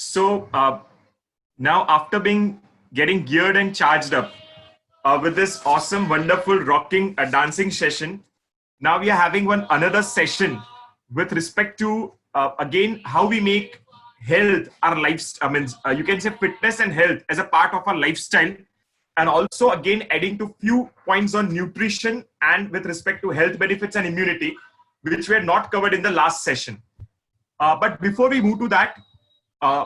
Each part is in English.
So now after getting geared and charged up with this awesome, wonderful, rocking, dancing session, now we are having another session with respect to again how we make health our lifestyle. I mean, you can say fitness and health as a part of our lifestyle, and also again adding to few points on nutrition and with respect to health benefits and immunity, which were not covered in the last session. But before we move to that, uh,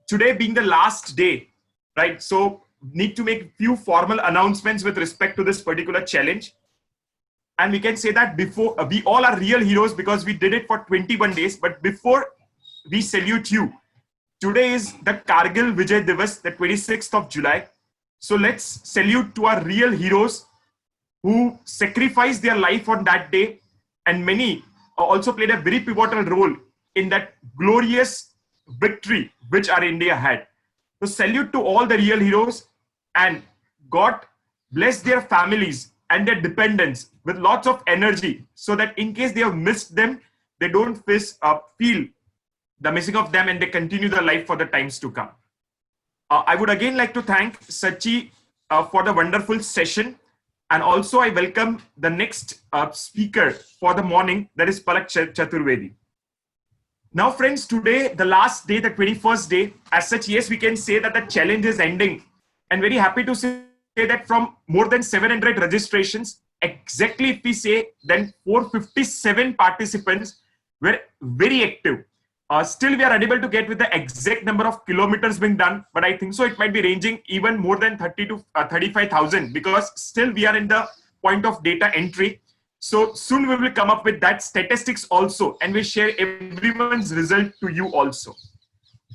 today being the last day, right? So need to make few formal announcements with respect to this particular challenge. And we can say that before we all are real heroes because we did it for 21 days. But before we salute you, today is the Kargil Vijay Divas, the 26th of July. So let's salute to our real heroes who sacrificed their life on that day, and many also played a very pivotal role in that glorious victory which our India had. So salute to all the real heroes, and God bless their families and their dependents with lots of energy, so that in case they have missed them, they don't feel the missing of them, and they continue their life for the times to come. I would again like to thank Sachi for the wonderful session. And also I welcome the next speaker for the morning, that is Palak Chaturvedi. Now friends, today, the last day, the 21st day, as such, yes, we can say that the challenge is ending. And very happy to say that from more than 700 registrations, exactly if we say, then 457 participants were very active. Still, we are unable to get with the exact number of kilometers being done, but I think so it might be ranging even more than 30 to 35,000, because still we are in the point of data entry. So soon we will come up with that statistics also, and we'll share everyone's result to you also.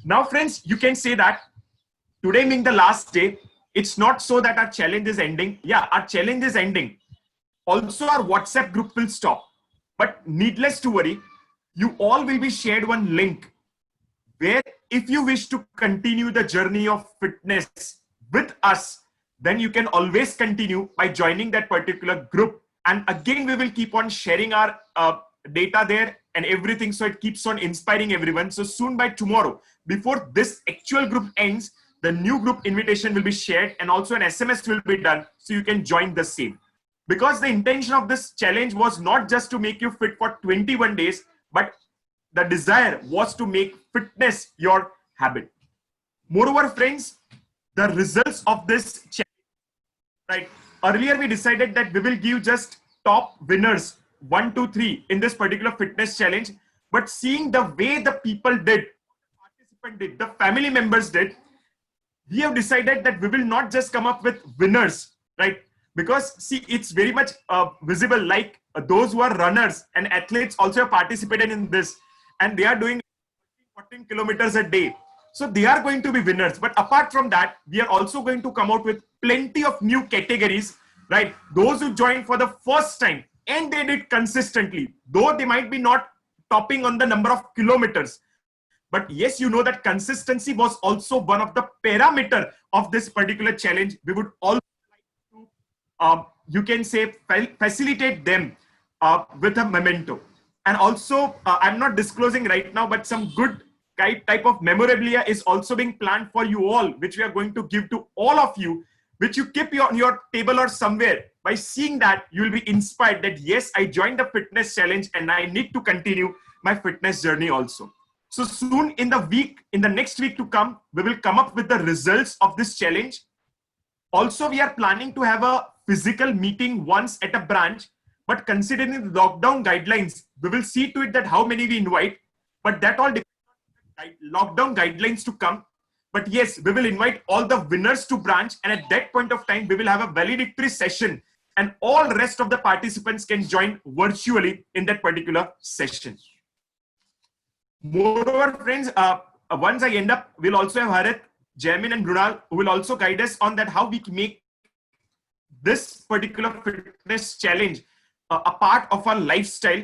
Now, friends, you can say that today being the last day, it's not so that our challenge is ending. Yeah, our challenge is ending. Also, our WhatsApp group will stop. But needless to worry, you all will be shared one link where if you wish to continue the journey of fitness with us, then you can always continue by joining that particular group. And again, we will keep on sharing our data there and everything, so it keeps on inspiring everyone. So soon, by tomorrow, before this actual group ends, the new group invitation will be shared, and also an SMS will be done, so you can join the same. Because the intention of this challenge was not just to make you fit for 21 days, but the desire was to make fitness your habit. Moreover, friends, the results of this challenge, right? Earlier, we decided that we will give just top winners 1, 2, 3 in this particular fitness challenge. But seeing the way the people did, the participant did, the family members did, we have decided that we will not just come up with winners, right? Because see, it's very much visible, like those who are runners and athletes also have participated in this, and they are doing 14 kilometers a day. So they are going to be winners. But apart from that, we are also going to come out with plenty of new categories, right? Those who joined for the first time and they did consistently, though they might be not topping on the number of kilometers. But yes, you know that consistency was also one of the parameter of this particular challenge. We would also like to, you can say, facilitate them with a memento. And also, I'm not disclosing right now, but some good type of memorabilia is also being planned for you all, which we are going to give to all of you, which you keep on your table or somewhere. By seeing that, you will be inspired that, yes, I joined the fitness challenge and I need to continue my fitness journey also. So soon in the next week to come, we will come up with the results of this challenge. Also, we are planning to have a physical meeting once at a branch, but considering the lockdown guidelines, we will see to it that how many we invite, but that all depends on lockdown guidelines to come. But yes, we will invite all the winners to branch, and at that point of time, we will have a valedictory session, and all rest of the participants can join virtually in that particular session. Moreover, friends, once I end up, we'll also have Harit, Jamin, and Brunal, who will also guide us on that how we can make this particular fitness challenge a part of our lifestyle.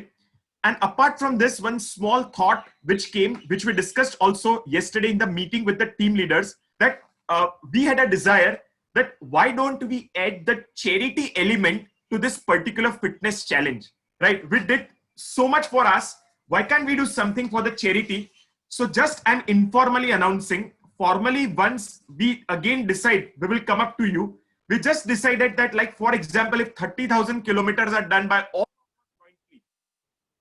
And apart from this, one small thought which we discussed also yesterday in the meeting with the team leaders, that we had a desire that why don't we add the charity element to this particular fitness challenge, right? We did so much for us. Why can't we do something for the charity? So just I'm informally announcing. Formally, once we again decide, we will come up to you. We just decided that, like, for example, if 30,000 kilometers are done by all jointly,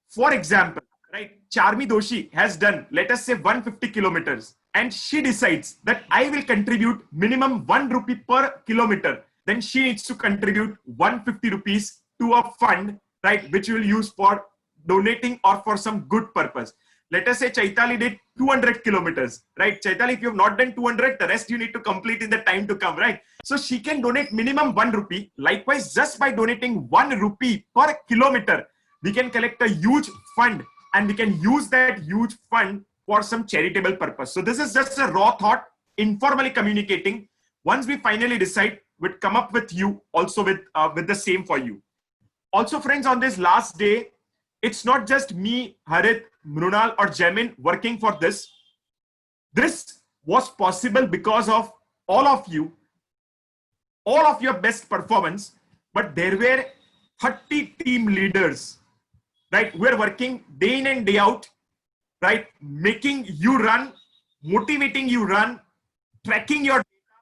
for example, right, Charmi Doshi has done, let us say, 150 kilometers, and she decides that I will contribute minimum 1 rupee per kilometer, then she needs to contribute 150 rupees to a fund, right, which you will use for donating or for some good purpose. Let us say Chaitali did 200 kilometers, right? Chaitali, if you have not done 200, the rest you need to complete in the time to come, right? So she can donate minimum 1 rupee. Likewise, just by donating 1 rupee per kilometer, we can collect a huge fund, and we can use that huge fund for some charitable purpose. So this is just a raw thought, informally communicating. Once we finally decide, we'd come up with you also with the same for you. Also, friends, on this last day, it's not just me, Harit, Mrunal, or Jamin working for this. This was possible because of all of you, all of your best performance, but there were 30 team leaders, right? We're working day in and day out, right? Making you run, motivating you run, tracking your data,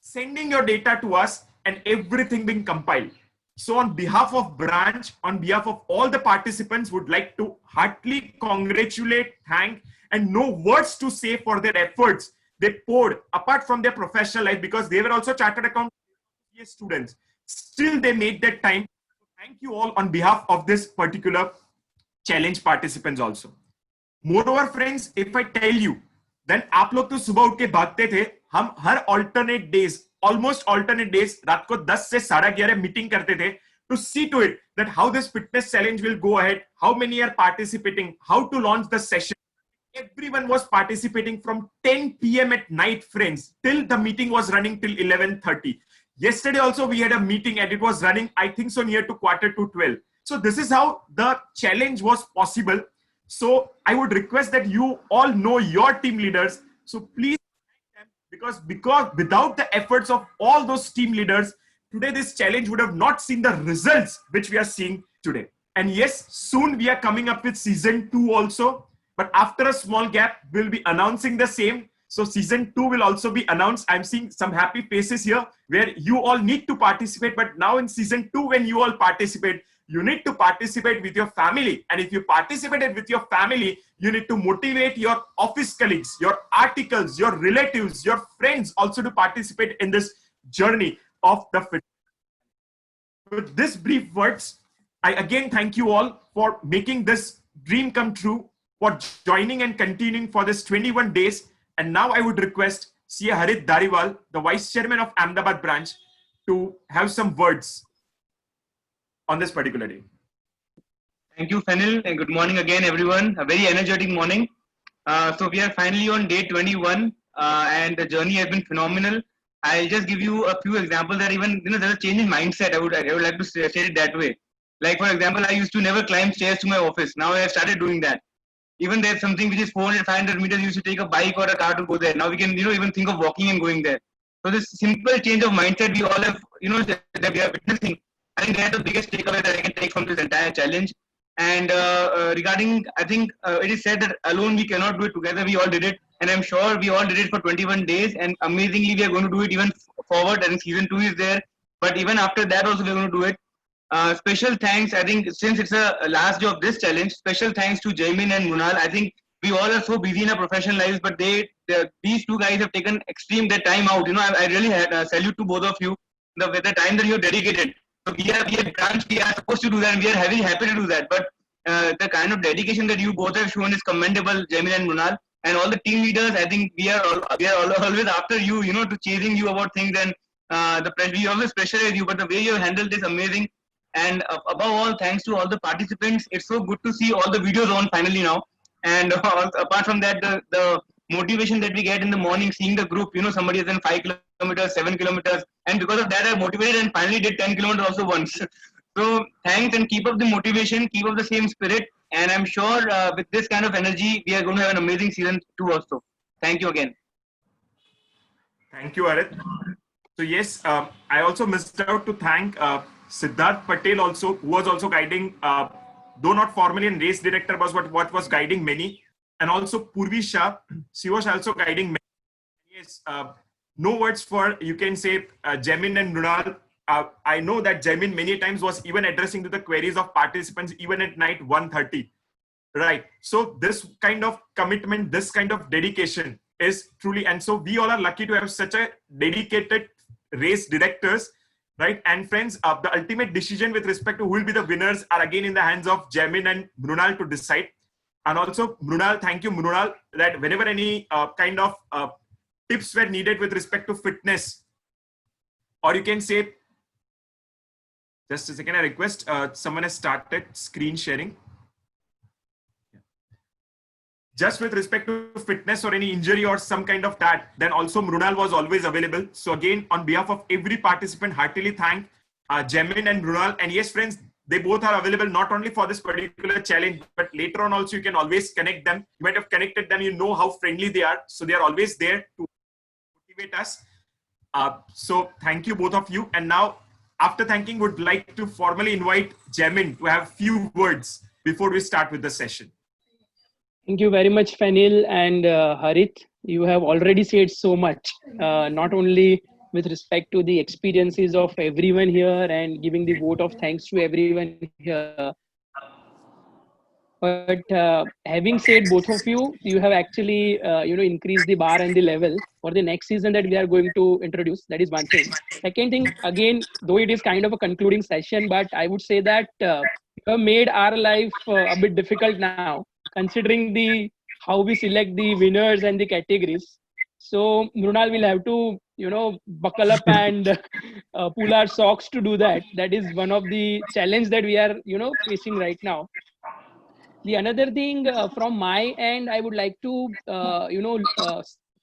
sending your data to us, and everything being compiled. So on behalf of branch, on behalf of all the participants, would like to heartily congratulate, thank, and no words to say for their efforts they poured apart from their professional life, because they were also chartered accountant students. Still, they made that time. Thank you all on behalf of this particular challenge participants also. Moreover, friends, if I tell you, then आप लोग तो सुबह उठ के भागते थे, हम हर alternate days, almost alternate days, रात को 10 से 11:30 मीटिंग करते थे to see to it that how this fitness challenge will go ahead, how many are participating, how to launch the session. Everyone was participating from 10 p.m. at night, friends, till the meeting was running till 11:30. Yesterday also we had a meeting and it was running, I think so, near to 11:45. So this is how the challenge was possible. So I would request that you all know your team leaders. So please thank them, because without the efforts of all those team leaders, today this challenge would have not seen the results which we are seeing today. And yes, soon we are coming up with season 2 also. But after a small gap, we'll be announcing the same. So season 2 will also be announced. I'm seeing some happy faces here where you all need to participate. But now in season 2, when you all participate, you need to participate with your family. And if you participated with your family, you need to motivate your office colleagues, your articles, your relatives, your friends also to participate in this journey of the fitness. With these brief words, I again thank you all for making this dream come true, for joining and continuing for this 21 days. And now I would request CA Harit Dhariwal, the Vice Chairman of Ahmedabad branch, to have some words on this particular day. Thank you, Fenil, and good morning again, everyone. A very energetic morning. So we are finally on day 21, and the journey has been phenomenal. I'll just give you a few examples that even there's a change in mindset. I would like to say it that way. Like, for example, I used to never climb stairs to my office. Now I have started doing that. Even there's something which is 400, 500 meters, you used to take a bike or a car to go there. Now we can, even think of walking and going there. So this simple change of mindset we all have, that we are witnessing, I think that's the biggest takeaway that I can take from this entire challenge. And regarding, I think it is said that alone we cannot do it, together we all did it. And I'm sure we all did it for 21 days. And amazingly, we are going to do it even forward. And season 2 is there. But even after that also, we're going to do it. Special thanks, I think, since it's a last day of this challenge, special thanks to Jaimin and Munal. I think we all are so busy in our professional lives, but these two guys have taken extreme their time out. I really salute to both of you, the time that you have dedicated. So we are branch, we are supposed to do that, and we are very happy to do that. But the kind of dedication that you both have shown is commendable, Jaimin and Munal. And all the team leaders, I think we are always after you, to chasing you about things, and we always pressurize you, but the way you have handled this, amazing. And above all, thanks to all the participants. It's so good to see all the videos on finally now. And apart from that, the motivation that we get in the morning, seeing the group, somebody has done 5 kilometers, 7 kilometers. And because of that, I motivated and finally did 10 kilometers also once. So thanks, and keep up the motivation, keep up the same spirit. And I'm sure with this kind of energy, we are going to have an amazing season 2 also. Thank you again. Thank you, Harit. So yes, I also missed out to thank Siddharth Patel also, who was also guiding, though not formally and race director, was what was guiding many. and also Purvi Shah. She was also guiding. Yes, no words for, you can say, Jamin and Mrunal. I know that Jamin many times was even addressing to the queries of participants even at night 1:30. Right. So this kind of commitment, this kind of dedication is truly, and so we all are lucky to have such a dedicated race directors, right? And friends, the ultimate decision with respect to who will be the winners are again in the hands of Jamin and Mrunal to decide. And also Mrunal, thank you Mrunal, that whenever any kind of tips were needed with respect to fitness, or you can say, just a second, I request someone has started screen sharing. Just with respect to fitness or any injury or some kind of that, then also Mrunal was always available. So again, on behalf of every participant, heartily thank Jamin and Mrunal. And yes, friends, they both are available not only for this particular challenge, but later on also you can always connect them. You might have connected them, you know how friendly they are. So they are always there to motivate us. So thank you, both of you. And now, after thanking, would like to formally invite Jamin to have few words before we start with the session. Thank you very much, Fenil and Harit. You have already said so much, not only with respect to the experiences of everyone here and giving the vote of thanks to everyone here. But having said both of you, you have actually increased the bar and the level for the next season that we are going to introduce. That is one thing. Second thing, again, though it is kind of a concluding session, but I would say that you have made our life a bit difficult now, considering the how we select the winners and the categories. So Mrunal will have to, buckle up and pull our socks to do that. That is one of the challenge that we are, facing right now. The another thing from my end, I would like to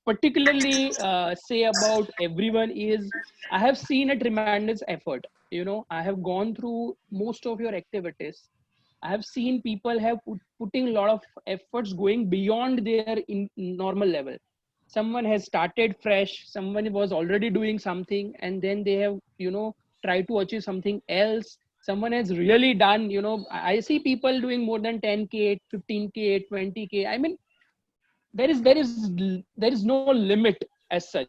particularly say about everyone is I have seen a tremendous effort. I have gone through most of your activities. I have seen people have putting a lot of efforts going beyond their normal level. Someone has started fresh, someone was already doing something, and then they have tried to achieve something else. Someone has really done, I see people doing more than 10K, 15K, 20K. I mean, there is no limit as such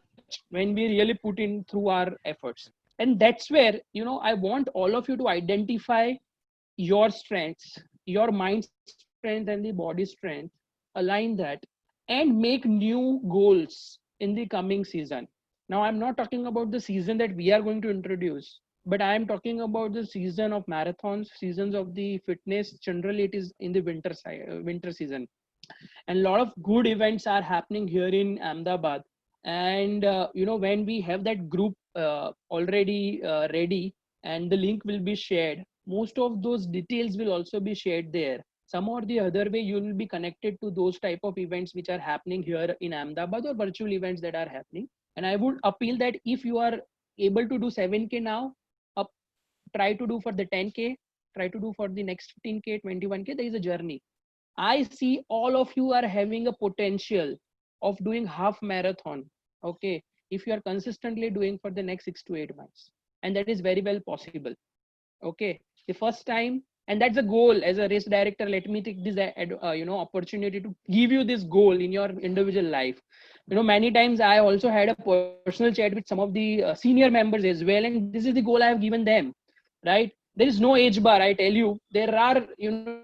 when we really put in through our efforts. And that's where, I want all of you to identify your strengths, your mind strength and the body strength, align that, and make new goals in the coming season. Now, I'm not talking about the season that we are going to introduce, but I am talking about the season of marathons, seasons of the fitness. Generally, it is in the winter season, and a lot of good events are happening here in Ahmedabad. And when we have that group already ready, and the link will be shared, most of those details will also be shared there. Some or the other way, you will be connected to those type of events which are happening here in Ahmedabad, or virtual events that are happening. And I would appeal that if you are able to do 7K now, up, try to do for the 10K, try to do for the next 15K, 21K. There is a journey. I see all of you are having a potential of doing half marathon. Okay. If you are consistently doing for the next 6 to 8 months, and that is very well possible. Okay. The first time, and that's a goal as a race director. Let me take this, opportunity to give you this goal in your individual life. Many times I also had a personal chat with some of the senior members as well. And this is the goal I have given them, right? There is no age bar. I tell you, there are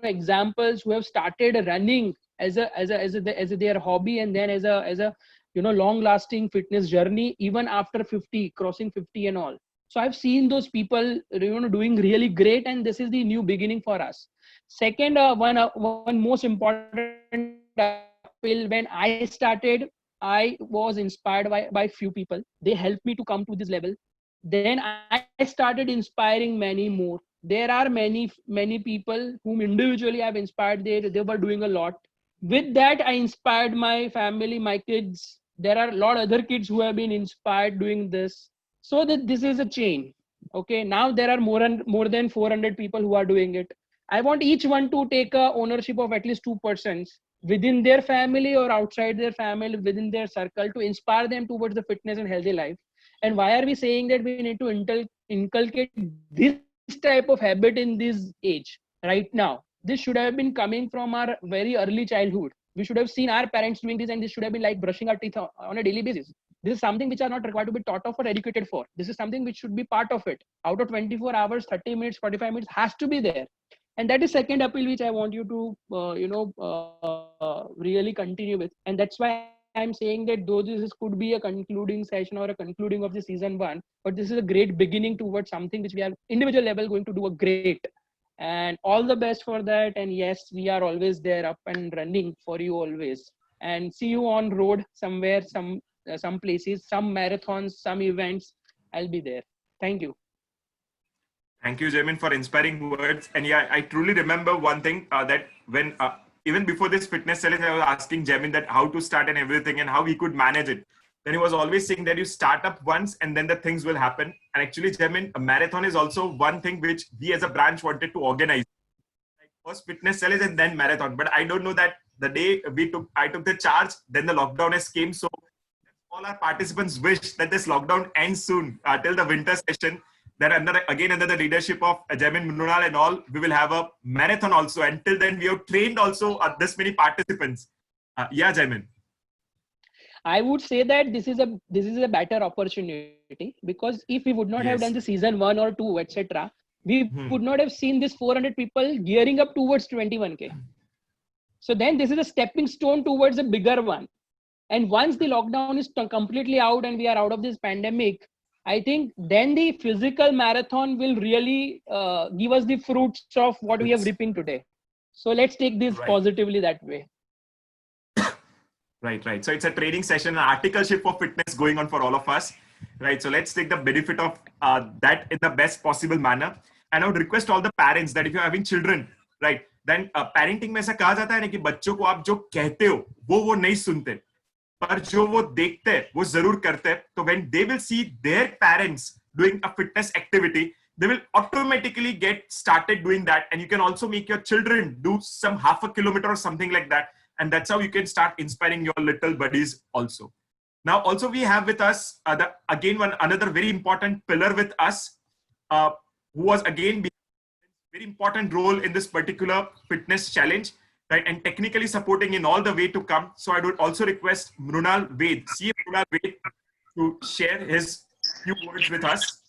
examples who have started running as their hobby, and then as a long lasting fitness journey even after 50, crossing 50 and all. So I've seen those people doing really great, and this is the new beginning for us. Second, one most important appeal: when I started, I was inspired by few people. They helped me to come to this level. Then I started inspiring many more. There are many people whom individually I've inspired. They were doing a lot. With that, I inspired my family, my kids. There are a lot of other kids who have been inspired doing this. So that this is a chain. Okay, now there are more than 400 people who are doing it. I want each one to take a ownership of at least 2% within their family or outside their family, within their circle, to inspire them towards the fitness and healthy life. And why are we saying that we need to inculcate this type of habit in this age right now? This should have been coming from our very early childhood. We should have seen our parents doing this, and this should have been like brushing our teeth on a daily basis. This is something which are not required to be taught of or educated for. This is something which should be part of it. Out of 24 hours, 30 minutes, 45 minutes has to be there. And that is second appeal which I want you to really continue with. And that's why I'm saying that though this could be a concluding session or a concluding of the season 1, but this is a great beginning towards something which we are individual level going to do a great. And all the best for that. And yes, we are always there, up and running for you always. And see you on road somewhere, some places, some marathons, some events. I'll be there. Thank you. Thank you, Jamin, for inspiring words. And yeah, I truly remember one thing that when even before this fitness challenge, I was asking Jamin that how to start and everything and how he could manage it. Then he was always saying that you start up once and then the things will happen. And actually, Jamin, a marathon is also one thing which we as a branch wanted to organize. Like first fitness challenge and then marathon. But I don't know that the day I took the charge, then the lockdown has came. So all our participants wish that this lockdown ends soon till the winter session. Then under the leadership of Jamin, Mrunal and all, we will have a marathon also. Until then, we have trained also this many participants. Yeah, Jamin. I would say that this is a better opportunity, because if we would not have done the season 1 or 2, etc., we would not have seen this 400 people gearing up towards 21K. So then this is a stepping stone towards a bigger one. And once the lockdown is completely out and we are out of this pandemic, I think then the physical marathon will really give us the fruits of what we are reaping today. So let's take this positively that way. Right. So it's a training session, an articleship for fitness going on for all of us. Right. So let's take the benefit of that in the best possible manner. And I would request all the parents that if you're having children, right, then parenting में ऐसा कहा जाता है ना कि बच्चों को आप जो कहते हो वो नहीं सुनते, पर जो वो देखते हैं वो जरूर करते हैं. तो when they will see their parents doing a fitness activity, they will automatically get started doing that. And you can also make your children do some half a kilometer or something like that. And that's how you can start inspiring your little buddies also. Now, also we have with us, another very important pillar with us, who was again very important role in this particular fitness challenge, right? And technically supporting in all the way to come. So I would also request Mrunal Ved, CA Mrunal Ved, to share his few words with us.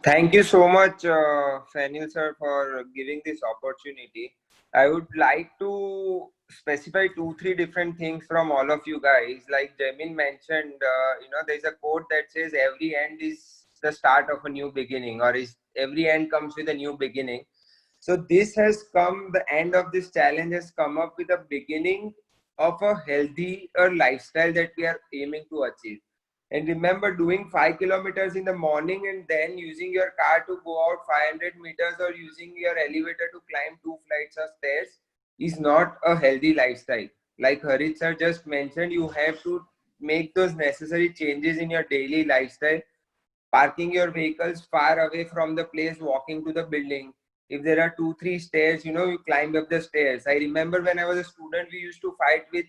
Thank you so much, Fanil sir, for giving this opportunity. I would like to specify 2-3 different things from all of you guys. Like Jamin mentioned, there's a quote that says every end is the start of a new beginning, or every end comes with a new beginning. So this has come, the end of this challenge has come up with a beginning of a healthier lifestyle that we are aiming to achieve. And remember, doing 5 kilometers in the morning and then using your car to go out 500 meters or using your elevator to climb 2 flights of stairs is not a healthy lifestyle. Like Harit sir just mentioned, you have to make those necessary changes in your daily lifestyle. Parking your vehicles far away from the place, walking to the building. If there are 2-3 stairs, you climb up the stairs. I remember when I was a student, we used to fight with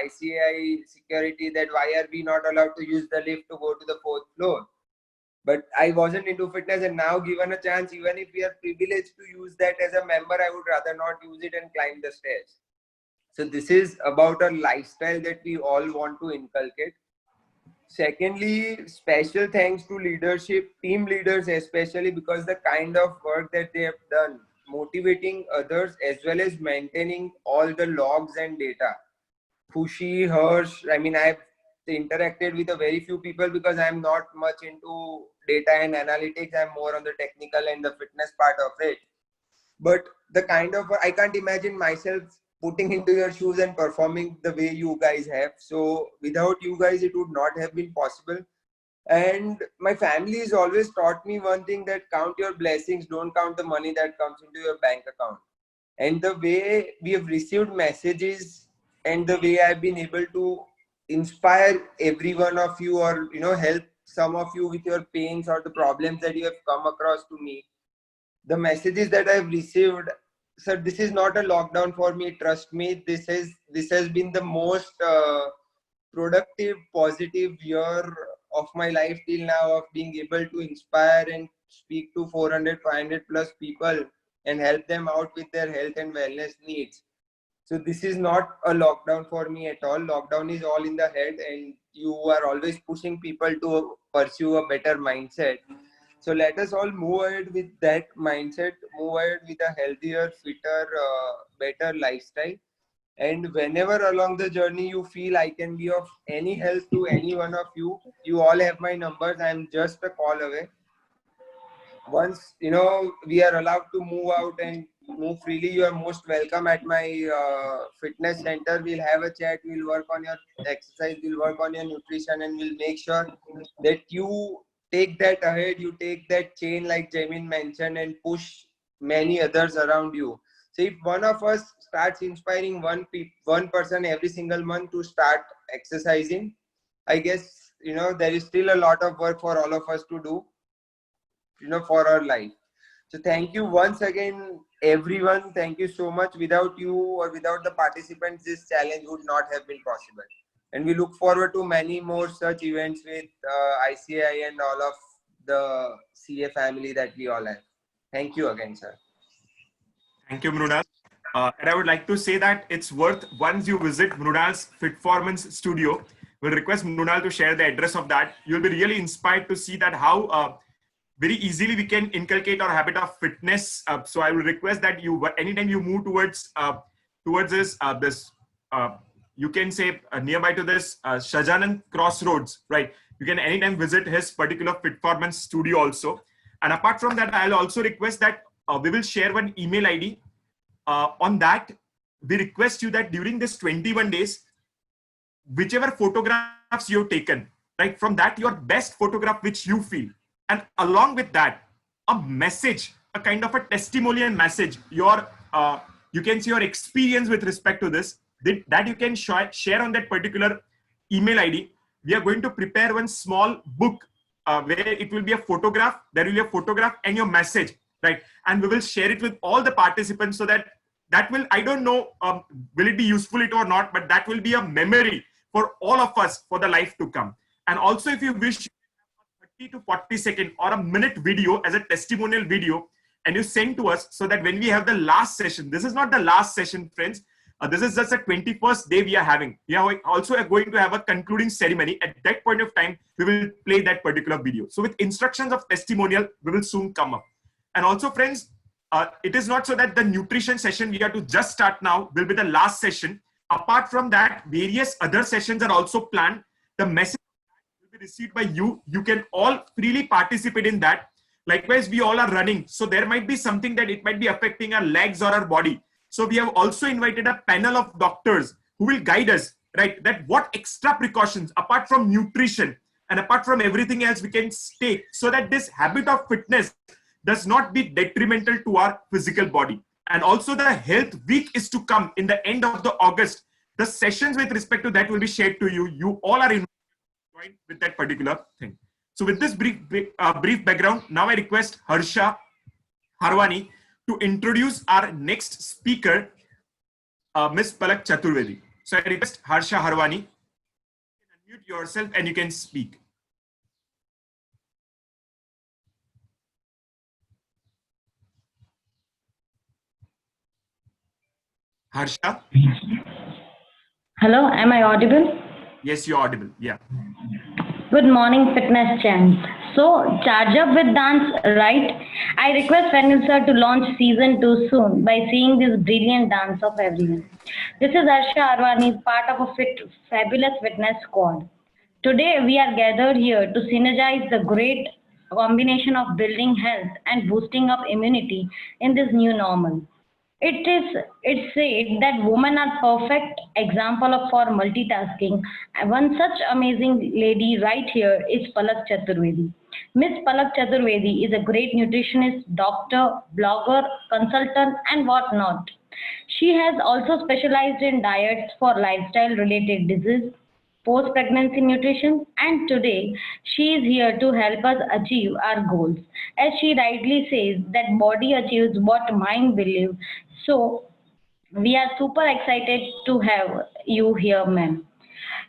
ICAI security that why are we not allowed to use the lift to go to the 4th floor. But I wasn't into fitness, and now given a chance, even if we are privileged to use that as a member, I would rather not use it and climb the stairs. So this is about a lifestyle that we all want to inculcate. Secondly, special thanks to leadership, team leaders especially, because the kind of work that they have done, motivating others as well as maintaining all the logs and data. Khushi, Harsh, I've interacted with a very few people because I'm not much into data and analytics. I'm more on the technical and the fitness part of it. But the kind of, I can't imagine myself putting into your shoes and performing the way you guys have. So without you guys, it would not have been possible. And my family has always taught me one thing, that count your blessings, don't count the money that comes into your bank account. And the way we have received messages and the way I've been able to inspire every one of you, or help some of you with your pains or the problems that you have come across to me, the messages that I've received, sir, this is not a lockdown for me. Trust me, this has been the most productive, positive year of my life till now, of being able to inspire and speak to 400, 500 plus people and help them out with their health and wellness needs. So this is not a lockdown for me at all. Lockdown is all in the head, and you are always pushing people to pursue a better mindset. So let us all move ahead with that mindset, move ahead with a healthier, fitter, better lifestyle. And whenever along the journey you feel I can be of any help to any one of you, you all have my numbers. I'm just a call away. Once we are allowed to move out and move freely, you are most welcome at my fitness center. We'll have a chat, we'll work on your exercise, we'll work on your nutrition, and we'll make sure that you take that ahead, you take that chain like Jamin mentioned, and push many others around you. So if one of us starts inspiring one person every single month to start exercising, I guess there is still a lot of work for all of us to do, for our life. So thank you once again, everyone. Thank you so much. Without you or without the participants, this challenge would not have been possible. And we look forward to many more such events with ICI and all of the CA family that we all have. Thank you again, sir. Thank you, Mrunal. And I would like to say that it's worth, once you visit Mrunal's Fitformance studio, we'll request Mrunal to share the address of that. You'll be really inspired to see that how very easily we can inculcate our habit of fitness. So I will request that you, anytime you move towards this, you can say nearby to this Shajanan Crossroads, right? You can anytime visit his particular Fitformance studio also. And apart from that, I'll also request that we will share one email ID. On that, we request you that during this 21 days, whichever photographs you've taken, right, from that, your best photograph which you feel. And along with that, a message, a kind of a testimonial message, you can see your experience with respect to this, that you can share on that particular email ID. We are going to prepare one small book where it will be a photograph, there will be a photograph and your message, right? And we will share it with all the participants so that will, I don't know, will it be useful or not, but that will be a memory for all of us for the life to come. And also if you wish, 30 to 40 second or a minute video as a testimonial video, and you send to us, so that when we have the last session, this is not the last session, friends. This is just the 21st day we are having. We are also going to have a concluding ceremony. At that point of time, we will play that particular video. So with instructions of testimonial, we will soon come up. And also, friends, it is not so that the nutrition session we have to just start now will be the last session. Apart from that, various other sessions are also planned. The message will be received by you. You can all freely participate in that. Likewise, we all are running. So there might be something that it might be affecting our legs or our body. So we have also invited a panel of doctors who will guide us, right? That what extra precautions, apart from nutrition and apart from everything else, we can take so that this habit of fitness does not be detrimental to our physical body. And also the health week is to come in the end of the August. The sessions with respect to that will be shared to you. You all are invited to join with that particular thing. So with this brief background, now I request Harsha Harwani to introduce our next speaker, Ms. Palak Chaturvedi. So I request Harsha Harwani, unmute yourself and you can speak. Harsha? Hello, am I audible? Yes, you're audible. Yeah. Good morning, fitness champs. So, charge up with dance, right? I request Fenil sir to launch season 2 soon by seeing this brilliant dance of everyone. This is Harsha Arwani, part of a fabulous fitness squad. Today, we are gathered here to synergize the great combination of building health and boosting up immunity in this new normal. It's said that women are perfect example of for multitasking. One such amazing lady right here is Palak Chaturvedi. Miss Palak Chaturvedi is a great nutritionist, doctor, blogger, consultant, and whatnot. She has also specialized in diets for lifestyle related disease, post-pregnancy nutrition, and today she is here to help us achieve our goals. As she rightly says, that body achieves what mind believes. So we are super excited to have you here, ma'am.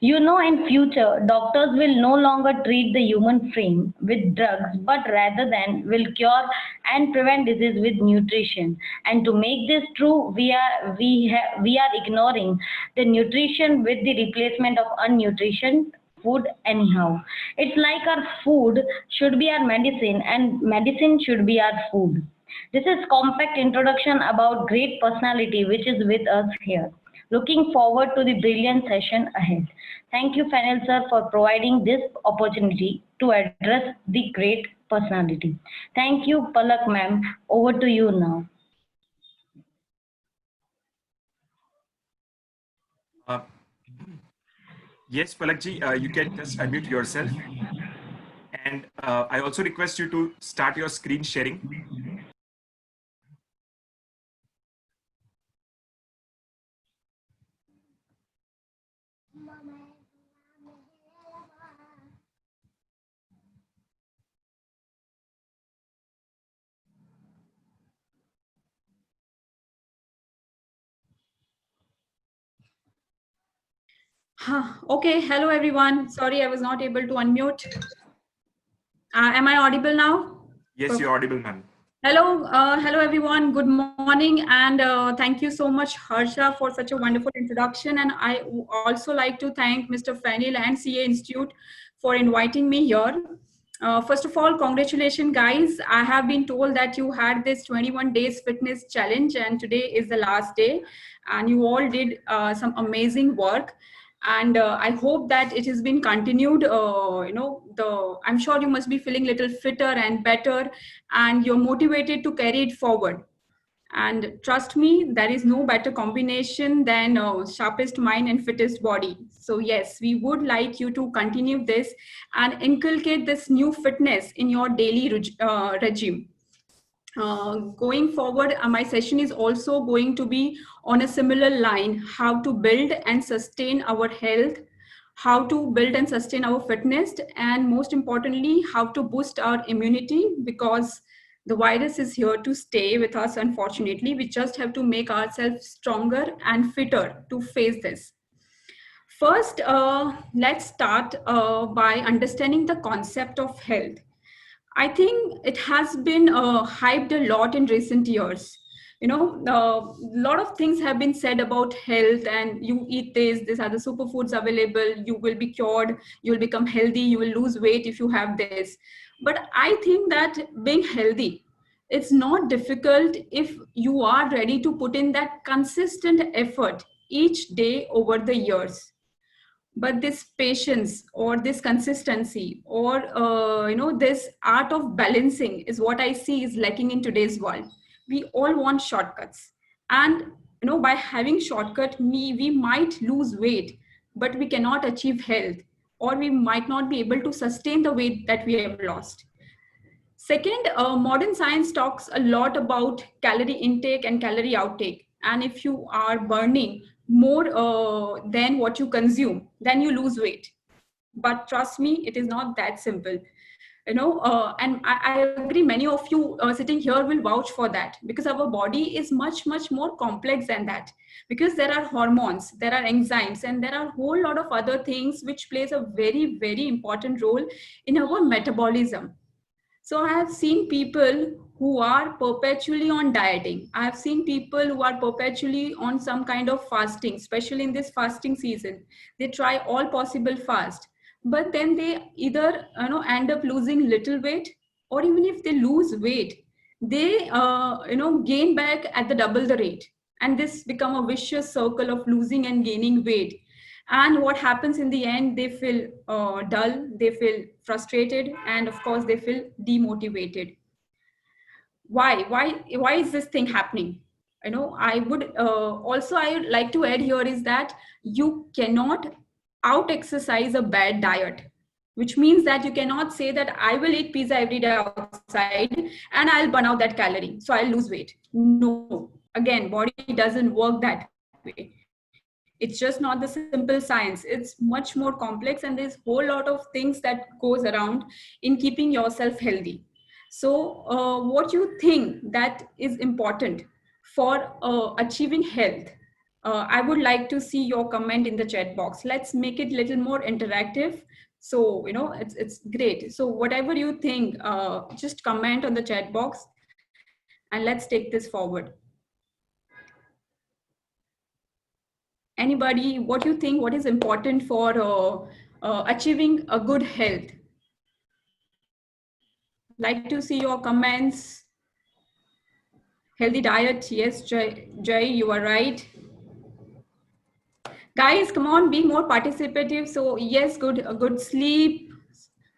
You know, in future, doctors will no longer treat the human frame with drugs, but rather than will cure and prevent disease with nutrition. And to make this true, we are ignoring the nutrition with the replacement of unnutrition food anyhow. It's like our food should be our medicine and medicine should be our food. This is compact introduction about great personality which is with us here. Looking forward to the brilliant session ahead. Thank you, Fennel sir, for providing this opportunity to address the great personality. Thank you, Palak ma'am. Over to you now. Uh, yes, Palakji, you can just unmute yourself. And I also request you to start your screen sharing. Okay, hello everyone. Sorry, I was not able to unmute. Am I audible now? Yes, you're audible, ma'am. Hello, hello everyone. Good morning, and thank you so much, Harsha, for such a wonderful introduction. And I also like to thank Mr. Fennel and CA Institute for inviting me here. First of all, congratulations, guys. I have been told that you had this 21 days fitness challenge, and today is the last day, and you all did some amazing work. And I hope that it has been continued. I'm sure you must be feeling a little fitter and better, and you're motivated to carry it forward. And trust me, there is no better combination than sharpest mind and fittest body. So yes, we would like you to continue this and inculcate this new fitness in your daily regime. Going forward, my session is also going to be on a similar line: how to build and sustain our health, how to build and sustain our fitness, and most importantly, how to boost our immunity, because the virus is here to stay with us, unfortunately. We just have to make ourselves stronger and fitter to face this. First, let's start by understanding the concept of health. I think it has been hyped a lot in recent years. You know, a lot of things have been said about health, and you eat this, these are the superfoods available, you will be cured, you will become healthy, you will lose weight if you have this. But I think that being healthy, it's not difficult if you are ready to put in that consistent effort each day over the years. But this patience or this consistency or this art of balancing is what I see is lacking in today's world. We all want shortcuts, and by having shortcut, we might lose weight, but we cannot achieve health, or we might not be able to sustain the weight that we have lost. Second, modern science talks a lot about calorie intake and calorie outtake. And if you are burning more than what you consume, then you lose weight. But trust me, it is not that simple. And I agree, many of you sitting here will vouch for that, because our body is much, much more complex than that. Because there are hormones, there are enzymes, and there are a whole lot of other things which plays a very, very important role in our metabolism. So I have seen people who are perpetually on dieting. I have seen people who are perpetually on some kind of fasting, especially in this fasting season. They try all possible fast, but then they either end up losing little weight, or even if they lose weight, they gain back at the double the rate, and this become a vicious circle of losing and gaining weight. And what happens in the end, they feel dull, they feel frustrated, and of course they feel demotivated. Why is this thing happening? I would I would like to add here is that you cannot out exercise a bad diet, which means that you cannot say that I will eat pizza every day outside and I'll burn out that calorie, so I'll lose weight. No, again, body doesn't work that way. It's just not the simple science. It's much more complex, and there's a whole lot of things that goes around in keeping yourself healthy. So what you think that is important for achieving health? I would like to see your comment in the chat box. Let's make it a little more interactive. So, you know, it's great. So whatever you think, just comment on the chat box and let's take this forward. Anybody, what you think, what is important for achieving a good health? Like to see your comments. Healthy diet, yes, Jay, you are right. Guys, come on, be more participative. So yes, good sleep,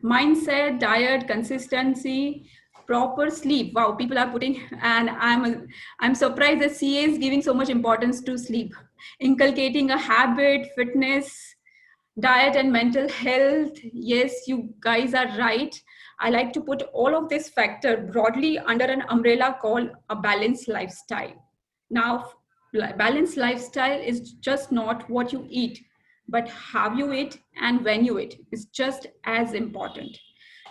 mindset, diet, consistency, proper sleep. Wow, people are putting, and I'm surprised that CA is giving so much importance to sleep, inculcating a habit, fitness, diet, and mental health. Yes, you guys are right. I like to put all of this factor broadly under an umbrella called a balanced lifestyle. Now, balanced lifestyle is just not what you eat, but how you eat and when you eat is just as important.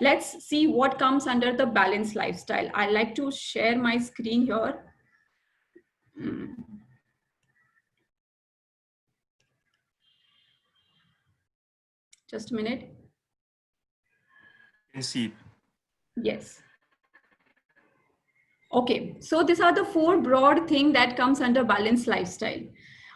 Let's see what comes under the balanced lifestyle. I like to share my screen here. Just a minute. You can see. Yes. Okay, so these are the 4 broad things that comes under balanced lifestyle.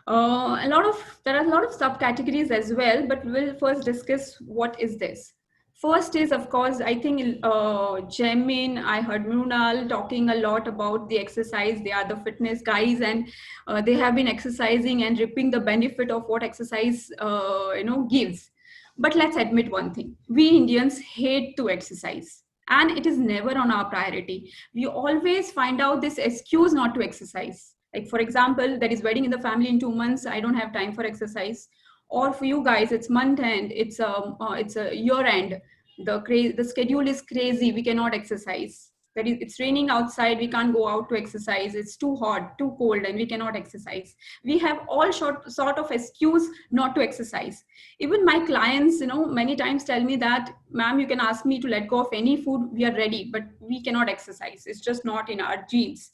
There are a lot of subcategories as well, but we'll first discuss what is this. First is, of course, I think Jamin, I heard Mrunal talking a lot about the exercise. They are the fitness guys, and they have been exercising and reaping the benefit of what exercise gives. But let's admit one thing: we Indians hate to exercise. And it is never on our priority. We always find out this excuse not to exercise. Like, for example, there is wedding in the family in 2 months. I don't have time for exercise. Or for you guys, it's month end. It's a year end. The schedule is crazy. We cannot exercise. It's raining outside. We can't go out to exercise. It's too hot, too cold, and we cannot exercise. We have all sort of excuse not to exercise. Even my clients, many times tell me that, ma'am, you can ask me to let go of any food, we are ready, but we cannot exercise. It's just not in our genes.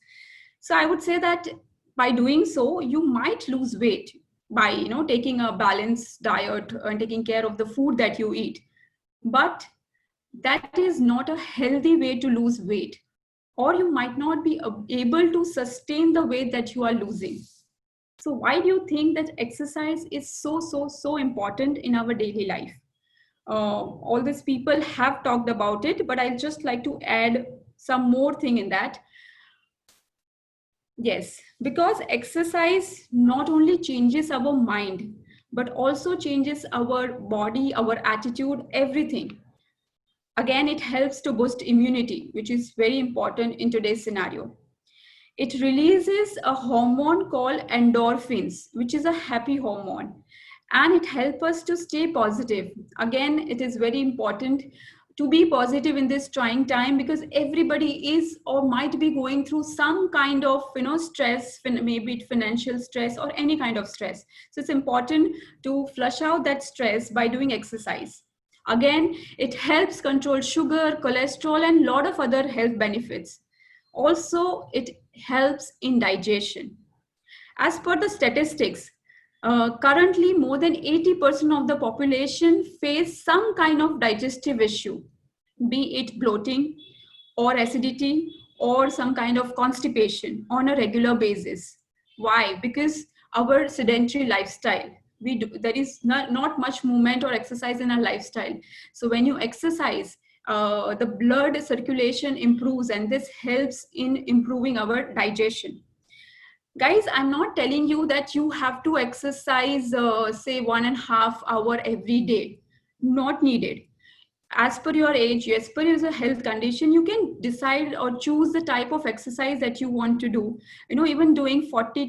So I would say that by doing so, you might lose weight by, taking a balanced diet and taking care of the food that you eat. But that is not a healthy way to lose weight, or you might not be able to sustain the weight that you are losing. So why do you think that exercise is so important in our daily life? All these people have talked about it, but I'd just like to add some more thing in that. Yes, because exercise not only changes our mind, but also changes our body, our attitude, everything. Again, it helps to boost immunity, which is very important in today's scenario. It releases a hormone called endorphins, which is a happy hormone, and it helps us to stay positive. Again, it is very important to be positive in this trying time, because everybody is or might be going through some kind of stress, maybe financial stress or any kind of stress. So it's important to flush out that stress by doing exercise. Again, it helps control sugar, cholesterol, and a lot of other health benefits. Also, it helps in digestion. As per the statistics, currently more than 80% of the population face some kind of digestive issue, be it bloating or acidity or some kind of constipation on a regular basis. Why? Because our sedentary lifestyle. There is not much movement or exercise in our lifestyle. So when you exercise, the blood circulation improves, and this helps in improving our digestion. Guys, I'm not telling you that you have to exercise, say 1.5 hours every day. Not needed. As per your age, as per your health condition, you can decide or choose the type of exercise that you want to do. Even doing 40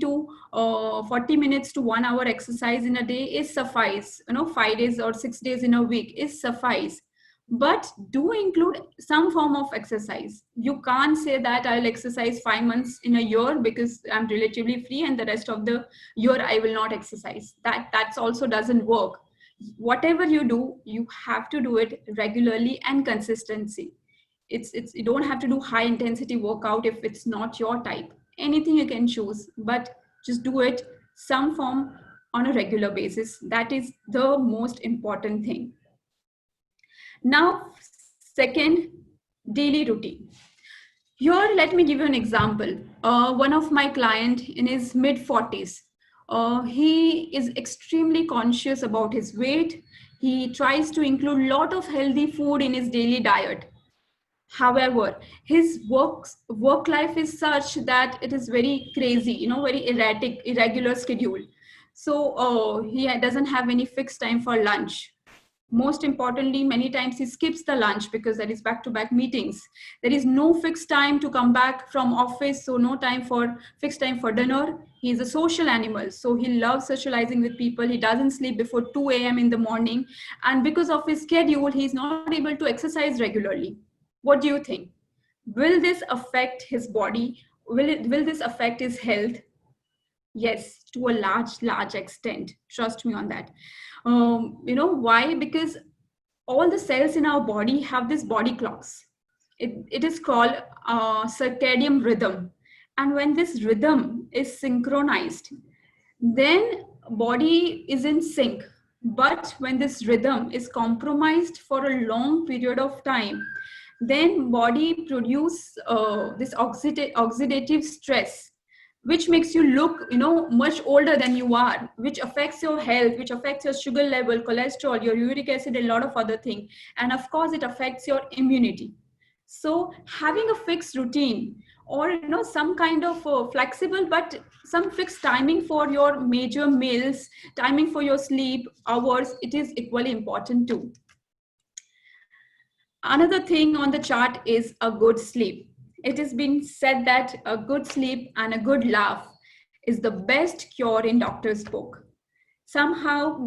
minutes to 1 hour exercise in a day is suffice. 5 days or 6 days in a week is suffice. But do include some form of exercise. You can't say that I'll exercise 5 months in a year because I'm relatively free and the rest of the year I will not exercise. That also doesn't work. Whatever you do, you have to do it regularly and consistency. You don't have to do high intensity workout if it's not your type. Anything you can choose, but just do it some form on a regular basis. That is the most important thing. Now, second, daily routine. Here, let me give you an example. One of my client in his mid 40s, he is extremely conscious about his weight. He tries to include a lot of healthy food in his daily diet. However, his work life is such that it is very crazy, very erratic, irregular schedule. So he doesn't have any fixed time for lunch. Most importantly, many times he skips the lunch because there is back-to-back meetings. There is no fixed time to come back from office, so no time for fixed time for dinner. He is a social animal, so he loves socializing with people. He doesn't sleep before 2 a.m. in the morning, and because of his schedule, he is not able to exercise regularly. What do you think? Will this affect his body? Will this affect his health? Yes, to a large extent. Trust me on that. Why? Because all the cells in our body have this body clocks. It is called circadian rhythm. And when this rhythm is synchronized, then body is in sync. But when this rhythm is compromised for a long period of time, then body produce this oxidative stress, which makes you look much older than you are, which affects your health, which affects your sugar level, cholesterol, your uric acid, a lot of other things. And of course it affects your immunity. So having a fixed routine, or some kind of flexible but some fixed timing for your major meals, timing for your sleep hours, it is equally important too. Another thing on the chart is a good sleep. It has been said that a good sleep and a good laugh is the best cure in doctor's book. Somehow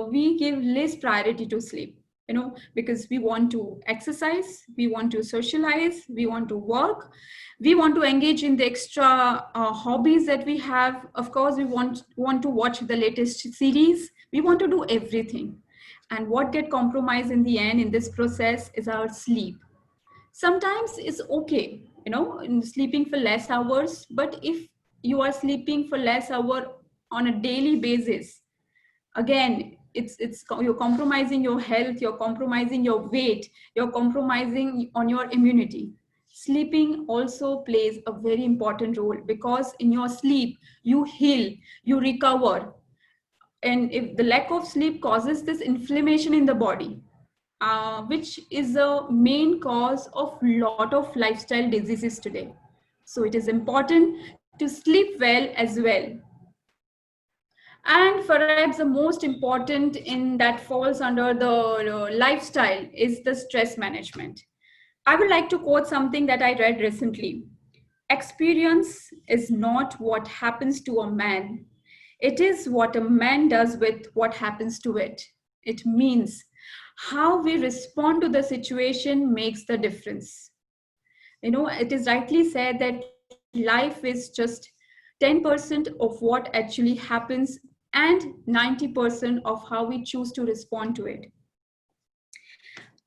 we give less priority to sleep, because we want to exercise, we want to socialize, we want to work, we want to engage in the extra hobbies that we have. Of course, we want to watch the latest series. We want to do everything. And what get compromised in the end in this process is our sleep. Sometimes it's okay, in sleeping for less hours, but if you are sleeping for less hour on a daily basis, again, you're compromising your health, you're compromising your weight, you're compromising on your immunity. Sleeping also plays a very important role, because in your sleep, you heal, you recover. And if the lack of sleep causes this inflammation in the body, which is a main cause of lot of lifestyle diseases today. So it is important to sleep well as well. And perhaps the most important in that falls under the lifestyle is the stress management. I would like to quote something that I read recently. Experience is not what happens to a man. It is what a man does with what happens to it. It means how we respond to the situation makes the difference. It is rightly said that life is just 10% of what actually happens and 90% of how we choose to respond to it.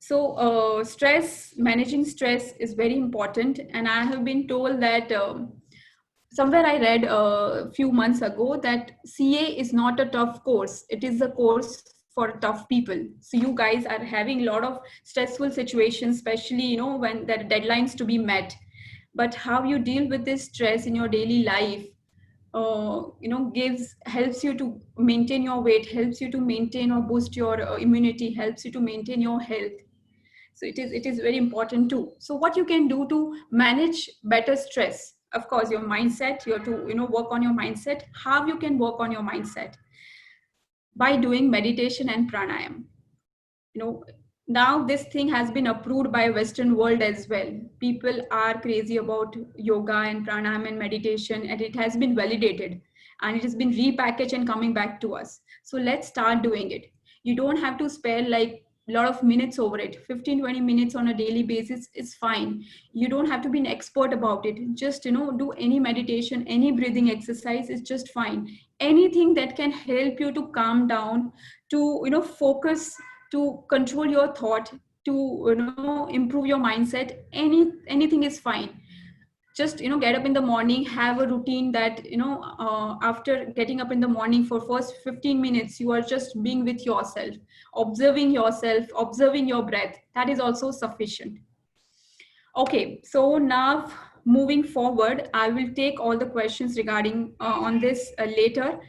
So managing stress is very important. And I have been told that somewhere I read a few months ago that CA is not a tough course. It is a course for tough people. So you guys are having a lot of stressful situations, especially, when there are deadlines to be met. But how you deal with this stress in your daily life, helps you to maintain your weight, helps you to maintain or boost your immunity, helps you to maintain your health. So it is very important too. So what you can do to manage better stress? Of course, your mindset, you have to, work on your mindset. How you can work on your mindset? By doing meditation and pranayam. Now this thing has been approved by Western world as well. People are crazy about yoga and pranayam and meditation, and it has been validated and it has been repackaged and coming back to us. So let's start doing it. You don't have to spare like a lot of minutes over it. 15-20 minutes on a daily basis is fine. You don't have to be an expert about it. Just do any meditation, any breathing exercise is just fine. Anything that can help you to calm down, to focus, to control your thought, to improve your mindset, anything is fine. just get up in the morning, have a routine that after getting up in the morning, for first 15 minutes you are just being with yourself, observing your breath. That is also sufficient. Okay, so now moving forward, I will take all the questions regarding on this later.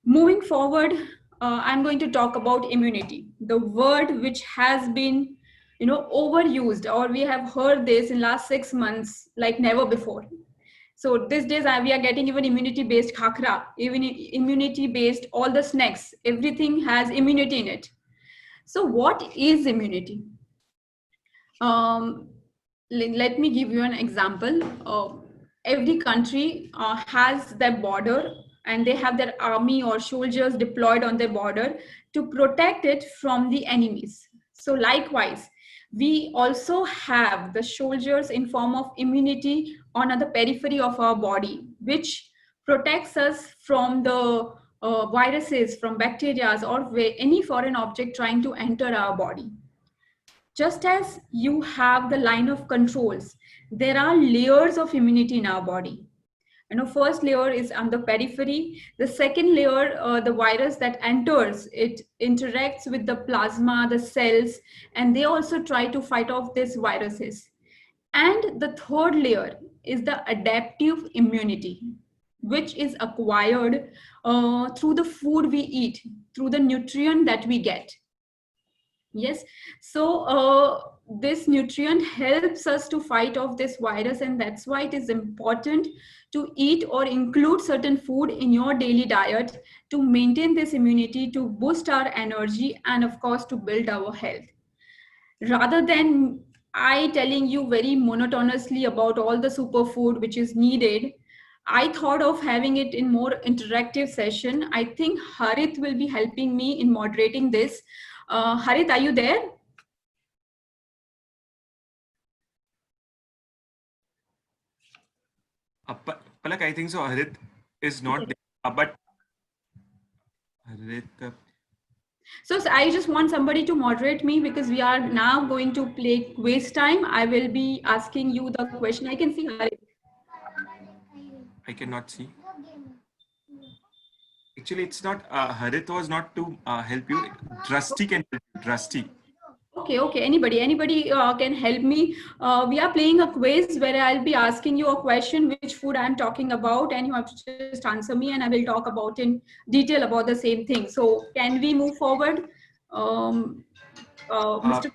Moving forward, I'm going to talk about immunity, the word which has been overused, or we have heard this in last 6 months like never before. So these days we are getting even immunity based khakra, even immunity based all the snacks, everything has immunity in it. So what is immunity? Let me give you an example. Every country has their border, and they have their army or soldiers deployed on their border to protect it from the enemies. So likewise, we also have the soldiers in form of immunity on the periphery of our body, which protects us from the viruses, from bacteria, or any foreign object trying to enter our body. Just as you have the line of controls, there are layers of immunity in our body. First layer is on the periphery. The second layer, the virus that enters, it interacts with the plasma, the cells, and they also try to fight off these viruses. And the third layer is the adaptive immunity, which is acquired through the food we eat, through the nutrient that we get. Yes, so this nutrient helps us to fight off this virus, and that's why it is important to eat or include certain food in your daily diet to maintain this immunity, to boost our energy, and of course to build our health. Rather than I telling you very monotonously about all the superfood which is needed, I thought of having it in more interactive session. I think Harit will be helping me in moderating this. Harit, are you there? Palak, I think so. Harit is not there, but Harit. So I just want somebody to moderate me, because we are now going to play quiz time. I will be asking you the question. I can see Harit. I cannot see. Actually, it's not. Harit was not to help you. Drusty can help you. Drusty. Okay. Anybody can help me. We are playing a quiz where I'll be asking you a question, which food I'm talking about, and you have to just answer me, and I will talk about in detail about the same thing. So can we move forward? Mr.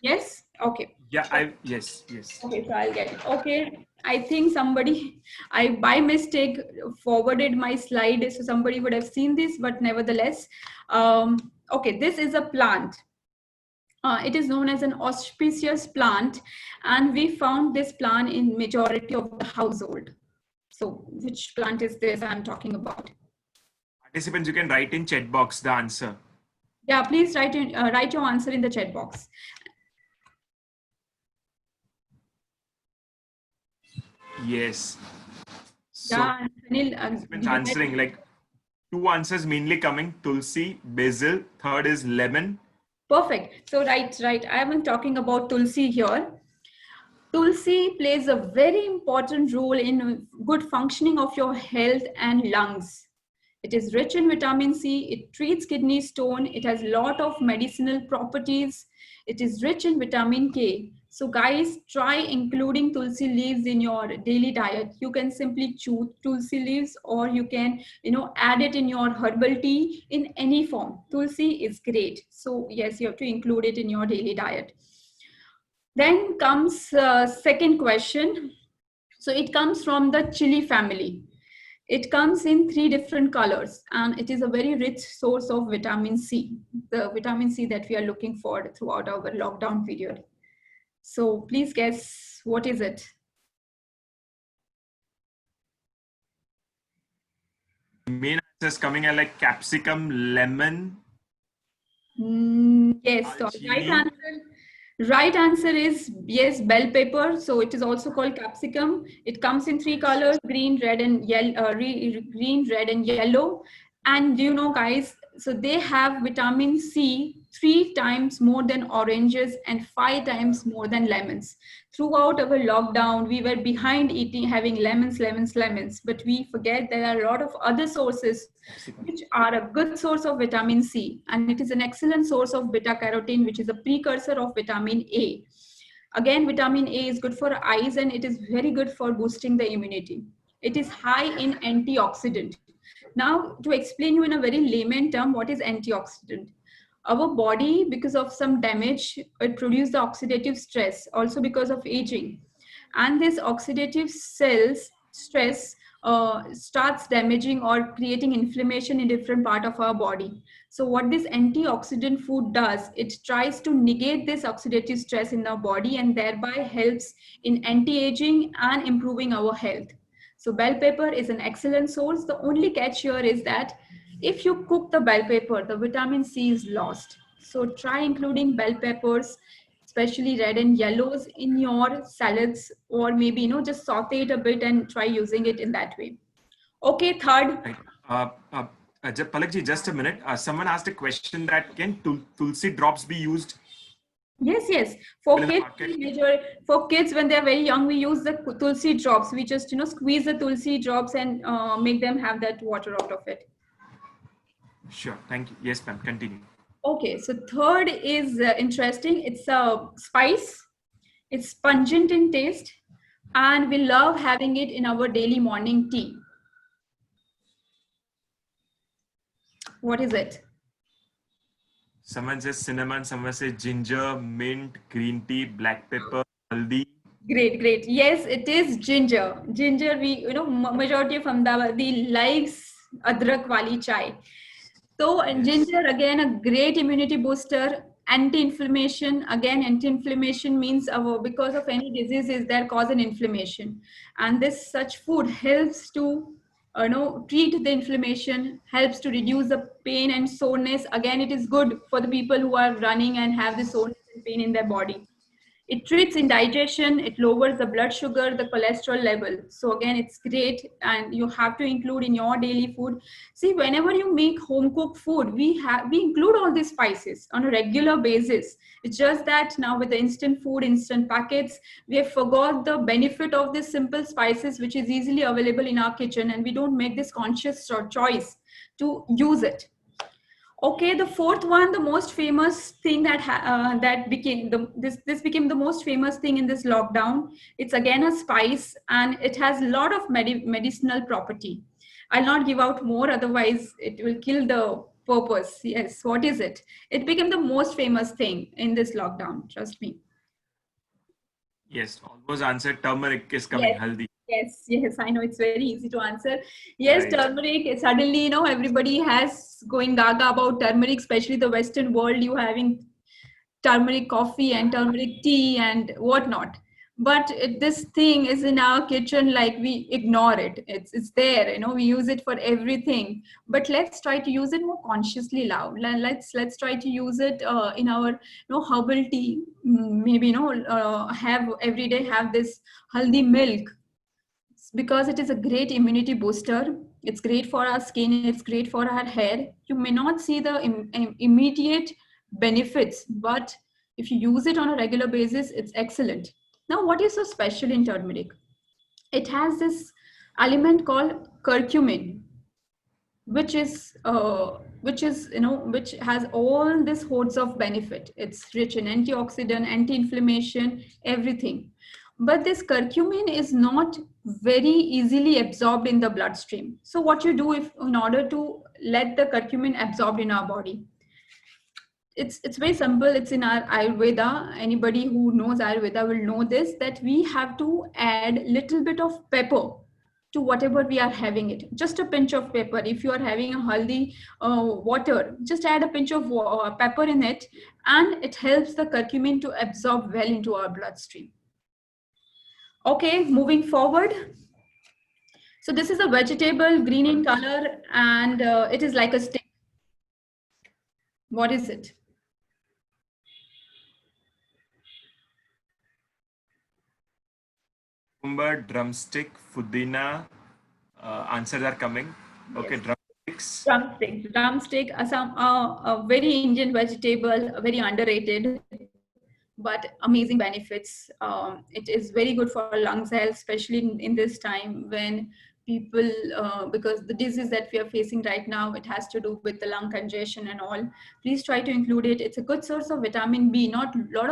Yes? Okay. Yeah, yes. Okay, so I'll get it. Okay, I think somebody, I by mistake forwarded my slide, so somebody would have seen this, but nevertheless, okay, this is a plant. It is known as an auspicious plant, and we found this plant in majority of the household. So which plant is this I'm talking about? Participants, you can write in chat box the answer. Yeah, please write your answer in the chat box. Yes. So, Yeah, Anil, answering like 2 answers mainly coming: tulsi, basil. Third is lemon. Perfect. So right. I am talking about tulsi here. Tulsi plays a very important role in good functioning of your health and lungs. It is rich in vitamin C. It treats kidney stone. It has a lot of medicinal properties. It is rich in vitamin K. So guys, try including tulsi leaves in your daily diet. You can simply chew tulsi leaves, or you can, add it in your herbal tea in any form. Tulsi is great. So yes, you have to include it in your daily diet. Then comes second question. So it comes from the chili family. It comes in 3 different colors, and it is a very rich source of vitamin C, the vitamin C that we are looking for throughout our lockdown period. So please guess, what is it? Main answers coming are like capsicum, lemon. Yes, so right answer is yes, bell pepper. So it is also called capsicum. It comes in 3 colors: green, red, and yellow. Green, red, and yellow. And do you know, guys? So they have vitamin C 3 times more than oranges and 5 times more than lemons. Throughout our lockdown, we were behind having lemons, but we forget there are a lot of other sources which are a good source of vitamin C, and it is an excellent source of beta carotene, which is a precursor of vitamin A. Again, vitamin A is good for eyes, and it is very good for boosting the immunity. It is high in antioxidant. Now, to explain you in a very layman term, what is antioxidant? Our body, because of some damage, it produces the oxidative stress, also because of aging. And this oxidative stress starts damaging or creating inflammation in different part of our body. So what this antioxidant food does, it tries to negate this oxidative stress in our body and thereby helps in anti-aging and improving our health. So bell pepper is an excellent source. The only catch here is that if you cook the bell pepper, the vitamin C is lost. So try including bell peppers, especially red and yellows, in your salads, or maybe, just saute it a bit and try using it in that way. Okay, third. Right. Palakji, just a minute. Someone asked a question that can tulsi drops be used? Yes. For kids, when they're very young, we use the tulsi drops. We just, squeeze the tulsi drops and make them have that water out of it. Sure. Thank you. Yes, ma'am. Continue. Okay. So third is interesting. It's a spice. It's pungent in taste, and we love having it in our daily morning tea. What is it? Someone says cinnamon, someone says ginger, mint, green tea, black pepper, haldi. Great. Yes, it is ginger. Ginger, majority of Ahmedabadi likes adrak wali chai. So ginger, again, a great immunity booster, anti-inflammation. Again, anti-inflammation means because of any diseases that cause an inflammation. And this such food helps to treat the inflammation, helps to reduce the pain and soreness. Again, it is good for the people who are running and have the soreness and pain in their body. It treats indigestion, it lowers the blood sugar, the cholesterol level. So again, it's great, and you have to include in your daily food. See, whenever you make home cooked food, we include all these spices on a regular basis. It's just that now with the instant food, instant packets, we have forgot the benefit of these simple spices, which is easily available in our kitchen, and we don't make this conscious choice to use it. Okay, the fourth one, the most famous thing that became this became the most famous thing in this lockdown. It's again a spice, and it has a lot of medicinal property. I'll not give out more, otherwise it will kill the purpose. Yes, what is it? It became the most famous thing in this lockdown. Trust me. Yes, almost answered. Turmeric is coming. Yes. Haldi. Yes, I know it's very easy to answer. Yes, right. Turmeric, suddenly, everybody has going gaga about turmeric, especially the Western world, you having turmeric coffee and turmeric tea and whatnot. But this thing is in our kitchen, like we ignore it. It's there, we use it for everything. But let's try to use it more consciously now. Let's try to use it in our herbal tea. Maybe have every day have this haldi milk, because it is a great immunity booster. It's great for our skin, it's great for our hair. You may not see the immediate benefits, but if you use it on a regular basis, it's excellent. Now, what is so special in turmeric? It has this element called curcumin, which has all this hordes of benefit. It's rich in antioxidant, anti-inflammation, everything. But this curcumin is not very easily absorbed in the bloodstream. So what you do in order to let the curcumin absorbed in our body, it's very simple. It's in our Ayurveda. Anybody who knows Ayurveda will know this, that we have to add little bit of pepper to whatever we are having it. Just a pinch of pepper. If you are having a haldi water, just add a pinch of pepper in it, and it helps the curcumin to absorb well into our bloodstream. Okay, moving forward. So this is a vegetable, green in color, and it is like a stick. What is it? Cucumber, drumstick, pudina. Answers are coming. Okay, Yes. drumstick. Drumsticks. Drumstick, a very Indian vegetable, very underrated, but amazing benefits. It is very good for lungs health, especially in this time when people, because the disease that we are facing right now, it has to do with the lung congestion and all. Please try to include it. It's a good source of vitamin B. Not a lot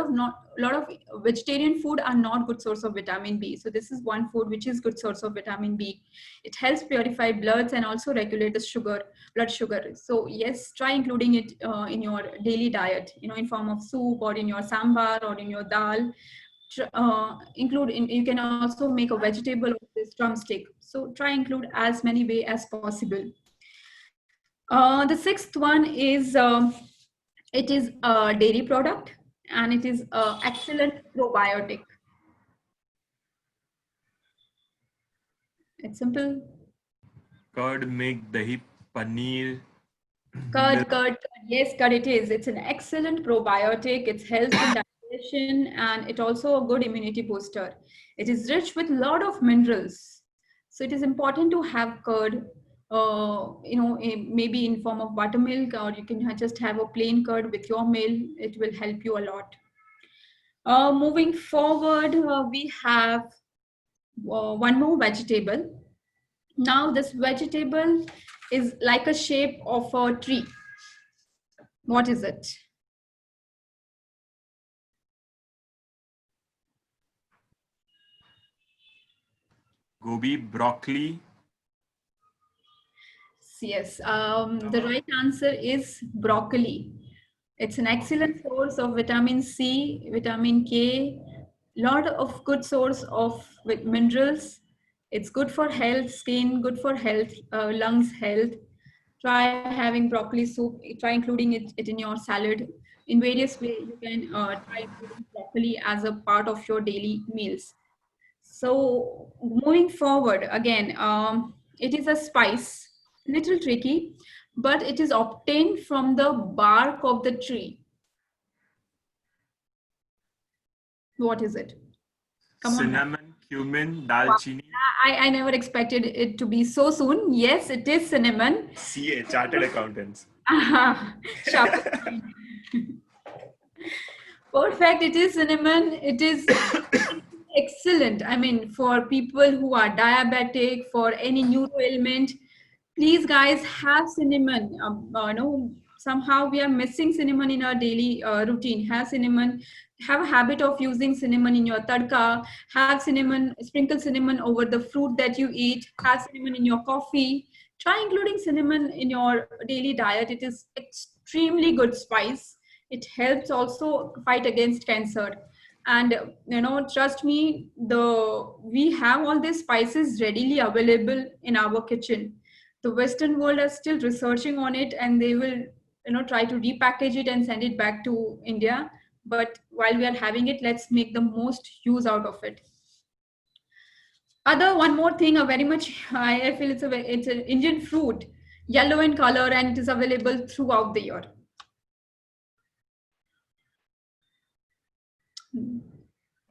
of vegetarian food are not good source of vitamin B. So this is one food which is good source of vitamin B. It helps purify bloods and also regulate the blood sugar. So yes, try including it in your daily diet, in form of soup or in your sambar or in your dal. You can also make a vegetable of this drumstick. So try include as many way as possible. The sixth one is it is a dairy product and it is a excellent probiotic. It's simple. Curd, milk, dahi, paneer. Curd. Yes, curd it is. It's an excellent probiotic. It helps in digestion and it also a good immunity booster. It is rich with a lot of minerals. So it is important to have curd, maybe in form of buttermilk, or you can just have a plain curd with your meal. It will help you a lot. Moving forward, we have one more vegetable. Now this vegetable is like a shape of a tree. What is it? Gobi, broccoli. Yes, the right answer is broccoli. It's an excellent source of vitamin C, vitamin K, lot of good source of minerals. It's good for health, skin, good for health, lungs health. Try having broccoli soup, try including it in your salad. In various ways, you can try including broccoli as a part of your daily meals. So moving forward again, it is a spice, little tricky, but it is obtained from the bark of the tree. What is it? Come on. Cinnamon, cumin, dalchini. I never expected it to be so soon. Yes, it is cinnamon. CA, Chartered Accountants. Sharp. Perfect. It is cinnamon. It is excellent. I mean, for people who are diabetic, for any neuro ailment, please, guys, have cinnamon. No, somehow we are missing cinnamon in our daily routine. Have cinnamon. Have a habit of using cinnamon in your tadka. Have cinnamon. Sprinkle cinnamon over the fruit that you eat. Have cinnamon in your coffee. Try including cinnamon in your daily diet. It is extremely good spice. It helps also fight against cancer. And trust me, we have all these spices readily available in our kitchen. The Western world is still researching on it, and they will try to repackage it and send it back to India. But while we are having it, let's make the most use out of it. One more thing, I feel it's an Indian fruit, yellow in color, and it is available throughout the year.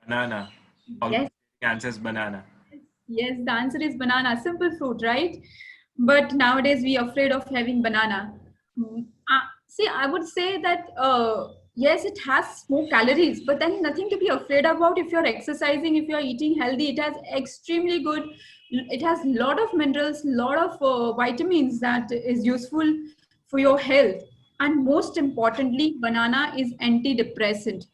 Banana. Yes. The answer is banana. Yes, the answer is banana. Simple fruit, right? But nowadays we are afraid of having banana. See, I would say that yes, it has more calories, but then nothing to be afraid about. If you're exercising, if you're eating healthy, it has extremely good. It has a lot of minerals, lot of vitamins that is useful for your health. And most importantly, banana is antidepressant.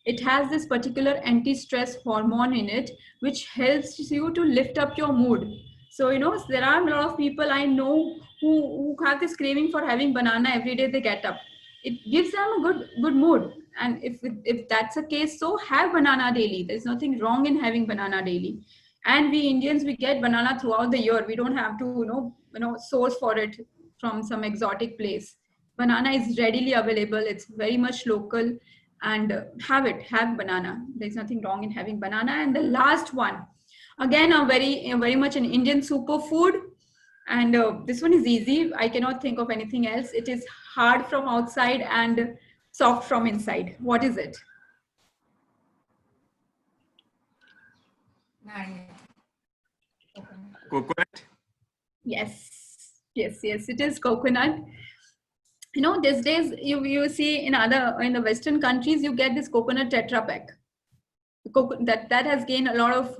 It has this particular anti-stress hormone in it, which helps you to lift up your mood. So, there are a lot of people I know who have this craving for having banana every day they get up. It gives them a good mood. And if that's the case, so have banana daily. There's nothing wrong in having banana daily. And we Indians, we get banana throughout the year. We don't have to, source for it from some exotic place. Banana is readily available. It's very much local. And have banana. There's nothing wrong in having banana. And the last one, again, very much an Indian superfood. And this one is easy. I cannot think of anything else. It is hard from outside and soft from inside. What is it? Coconut. Yes. Yes, yes, it is coconut. You know, these days you see in the Western countries you get this coconut Tetra Pak. That has gained a lot of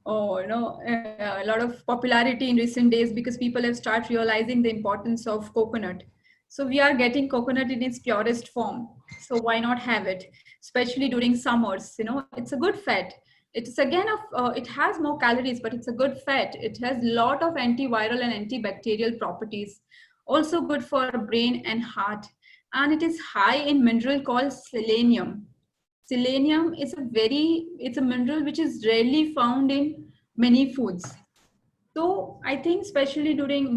a lot of popularity in recent days because people have started realizing the importance of coconut. So we are getting coconut in its purest form. So why not have it, especially during summers? You know, it's a good fat. It's again it has more calories, but it's a good fat. It has lot of antiviral and antibacterial properties. Also good for brain and heart, and it is high in mineral called selenium. Selenium is it's a mineral which is rarely found in many foods. So I think especially during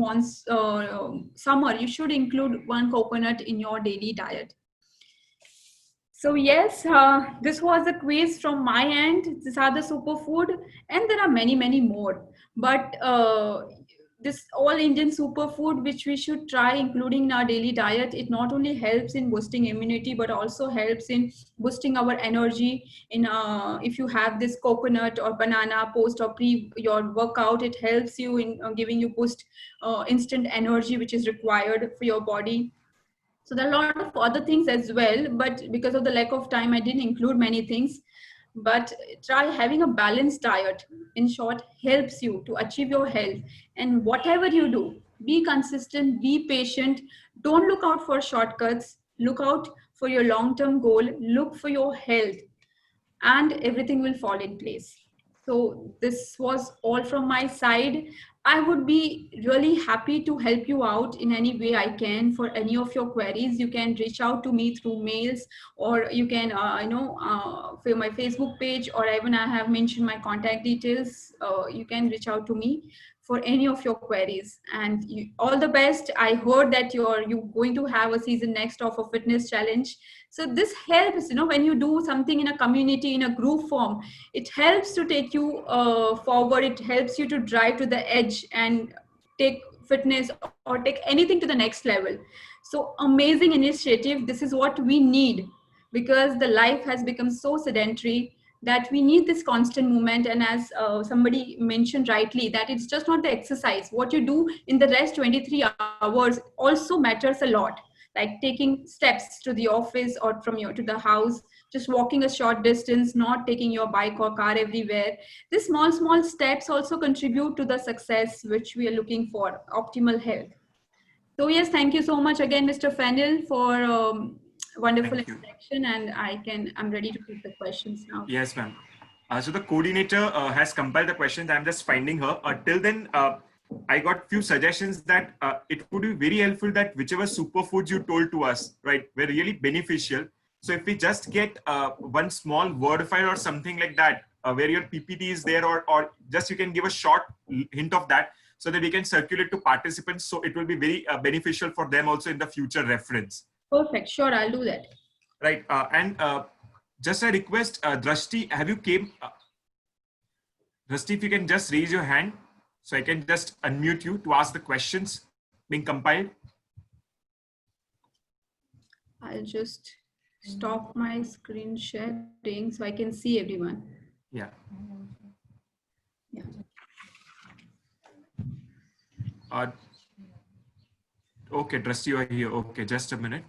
summer, you should include one coconut in your daily diet. So yes, this was a quiz from my end. These are the superfood, and there are many, many more. But this all Indian superfood, which we should try, including in our daily diet, it not only helps in boosting immunity, but also helps in boosting our energy. If you have this coconut or banana post or pre your workout, it helps you in giving you boost instant energy, which is required for your body. So there are a lot of other things as well, but because of the lack of time, I didn't include many things. But try having a balanced diet. In short, helps you to achieve your health. And whatever you do, be consistent, be patient. Don't look out for shortcuts. Look out for your long-term goal. Look for your health, and everything will fall in place. So this was all from my side. I would be really happy to help you out in any way I can for any of your queries. You can reach out to me through mails, or you can, for my Facebook page, or even I have mentioned my contact details. You can reach out to me for any of your queries. And all the best. I heard that you're going to have a season next of a fitness challenge. So this helps, when you do something in a community, in a group form, it helps to take you forward. It helps you to drive to the edge and take fitness or take anything to the next level. So amazing initiative. This is what we need, because the life has become so sedentary that we need this constant movement. And as somebody mentioned rightly, that it's just not the exercise. What you do in the rest 23 hours also matters a lot, like taking steps to the office or from to the house, just walking a short distance, not taking your bike or car everywhere. These small steps also contribute to the success which we are looking for, optimal health. So yes, thank you so much again, Mr. Fennell, for wonderful introduction, and I'm ready to take the questions now. Yes, ma'am. So the coordinator has compiled the questions. I'm just finding her. Till then, I got few suggestions that it would be very helpful that whichever superfoods you told to us, right, were really beneficial. So if we just get one small word file or something like that, where your PPT is there, or just you can give a short hint of that, so that we can circulate to participants. So it will be very beneficial for them also in the future reference. Perfect. Sure, I'll do that. Right. And just a request, Drashti, have you came? Drashti, if you can just raise your hand, so I can just unmute you to ask the questions being compiled. I'll just stop my screen sharing so I can see everyone. Yeah. Yeah. Okay, Drashti, you are here. Okay, just a minute.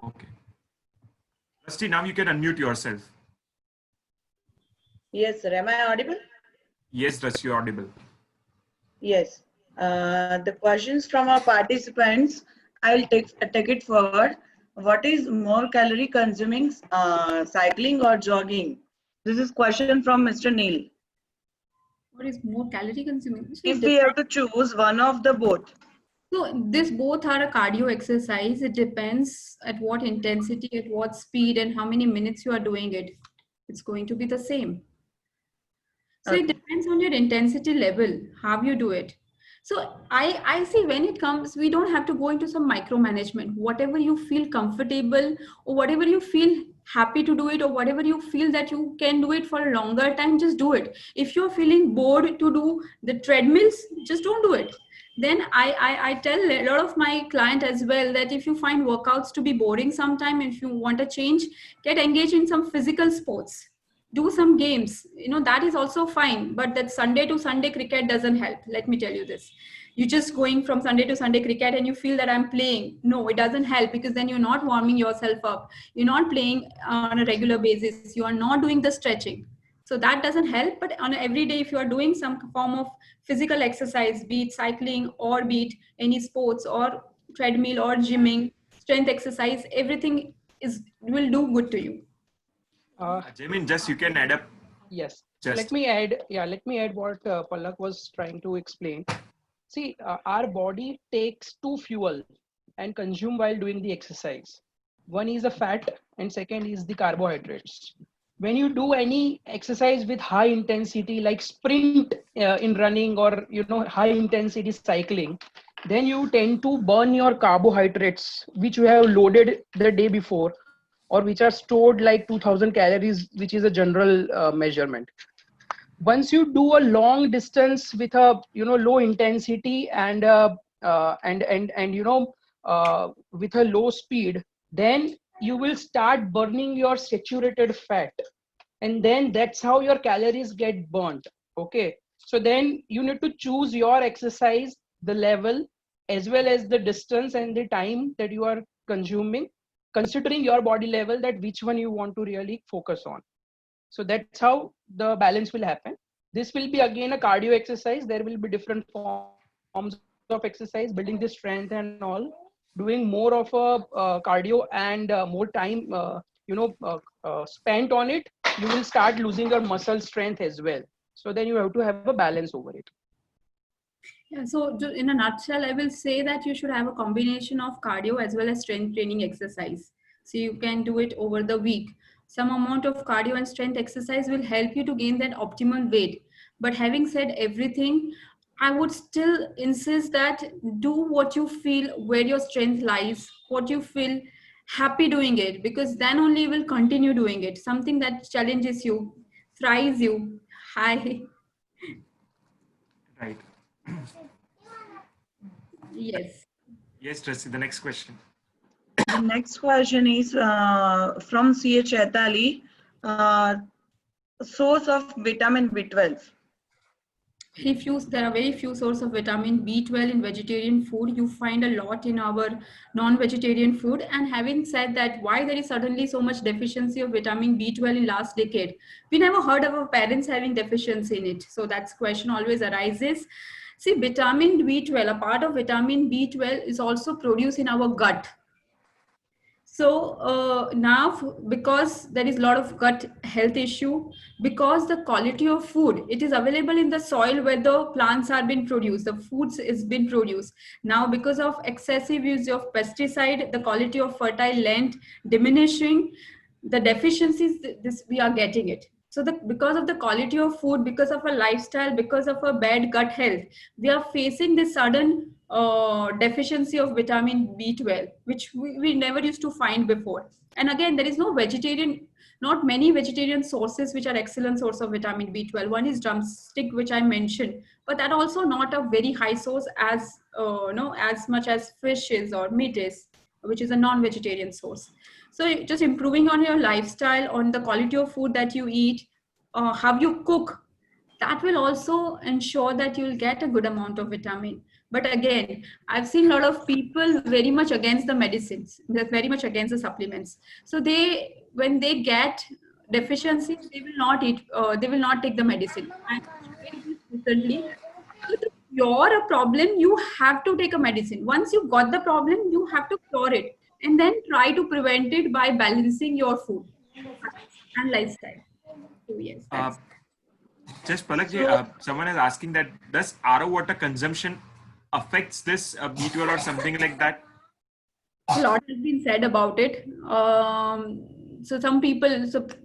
Okay. Drashti, now you can unmute yourself. Yes, sir. Am I audible? Yes, Drashti, you're audible. Yes. The questions from our participants, I'll take it forward. What is more calorie consuming, cycling or jogging? This is question from Mr. Neil. What is more calorie consuming? So if we have to choose one of the both. So this both are a cardio exercise. It depends at what intensity, at what speed, and how many minutes you are doing it. It's going to be the same. So It depends on your intensity level, how you do it. So I see when it comes, we don't have to go into some micromanagement. Whatever you feel comfortable, or whatever you feel happy to do it, or whatever you feel that you can do it for a longer time, just do it. If you're feeling bored to do the treadmills, just don't do it. Then I tell a lot of my clients as well that if you find workouts to be boring sometime, if you want a change, get engaged in some physical sports. do some games, that is also fine, but that Sunday to Sunday cricket doesn't help. Let me tell you this. You're just going from Sunday to Sunday cricket and you feel that I'm playing. No, it doesn't help, because then you're not warming yourself up. You're not playing on a regular basis. You are not doing the stretching. So that doesn't help. But on every day, if you are doing some form of physical exercise, be it cycling or be it any sports or treadmill or gymming, strength exercise, everything will do good to you. Jamin, just you can add up. Yes. Just. Let me add what Palak was trying to explain. See, our body takes two fuel and consume while doing the exercise. One is the fat and second is the carbohydrates. When you do any exercise with high intensity, like sprint in running or high intensity cycling, then you tend to burn your carbohydrates, which you have loaded the day before, or which are stored like 2000 calories, which is a general measurement. Once you do a long distance with a low intensity and with a low speed, then you will start burning your saturated fat, and then that's how your calories get burnt. Okay, so then you need to choose your exercise, the level, as well as the distance and the time that you are consuming, considering your body level, that which one you want to really focus on. So that's how the balance will happen. This will be again a cardio exercise. There will be different forms of exercise, building the strength and all. Doing more of a cardio and more time, spent on it, you will start losing your muscle strength as well. So then you have to have a balance over it. Yeah, so in a nutshell, I will say that you should have a combination of cardio as well as strength training exercise. So you can do it over the week. Some amount of cardio and strength exercise will help you to gain that optimal weight. But having said everything, I would still insist that do what you feel, where your strength lies, what you feel happy doing it, because then only you will continue doing it. Something that challenges you, thrives you. Hi. Right. Yes. Yes, Tracy, the next question. The next question is from CA Chaitali. Source of vitamin B12. There are very few sources of vitamin B12 in vegetarian food. You find a lot in our non-vegetarian food. And having said that, why there is suddenly so much deficiency of vitamin B12 in last decade? We never heard of our parents having deficiency in it. So that question always arises. See, vitamin B12, a part of vitamin B12 is also produced in our gut. So now, because there is a lot of gut health issue, because the quality of food, it is available in the soil where the plants are being produced, the foods is being produced. Now, because of excessive use of pesticide, the quality of fertile land diminishing, the deficiencies, this we are getting it. So because of the quality of food, because of a lifestyle, because of a bad gut health, we are facing this sudden deficiency of vitamin B12, which we never used to find before. And again, there is not many vegetarian sources which are excellent source of vitamin B12. One is drumstick, which I mentioned, but that also not a very high source as as much as fish is or meat is, which is a non-vegetarian source. So just improving on your lifestyle, on the quality of food that you eat, how you cook, that will also ensure that you'll get a good amount of vitamin. But again, I've seen a lot of people very much against the medicines. They're very much against the supplements. So when they get deficiencies, they will not eat. They will not take the medicine. And recently, to cure a problem, you have to take a medicine. Once you got the problem, you have to cure it, and then try to prevent it by balancing your food and lifestyle. So yes. Just Palak, someone is asking that does RO water consumption affects this B12 or something like that? A lot has been said about it. So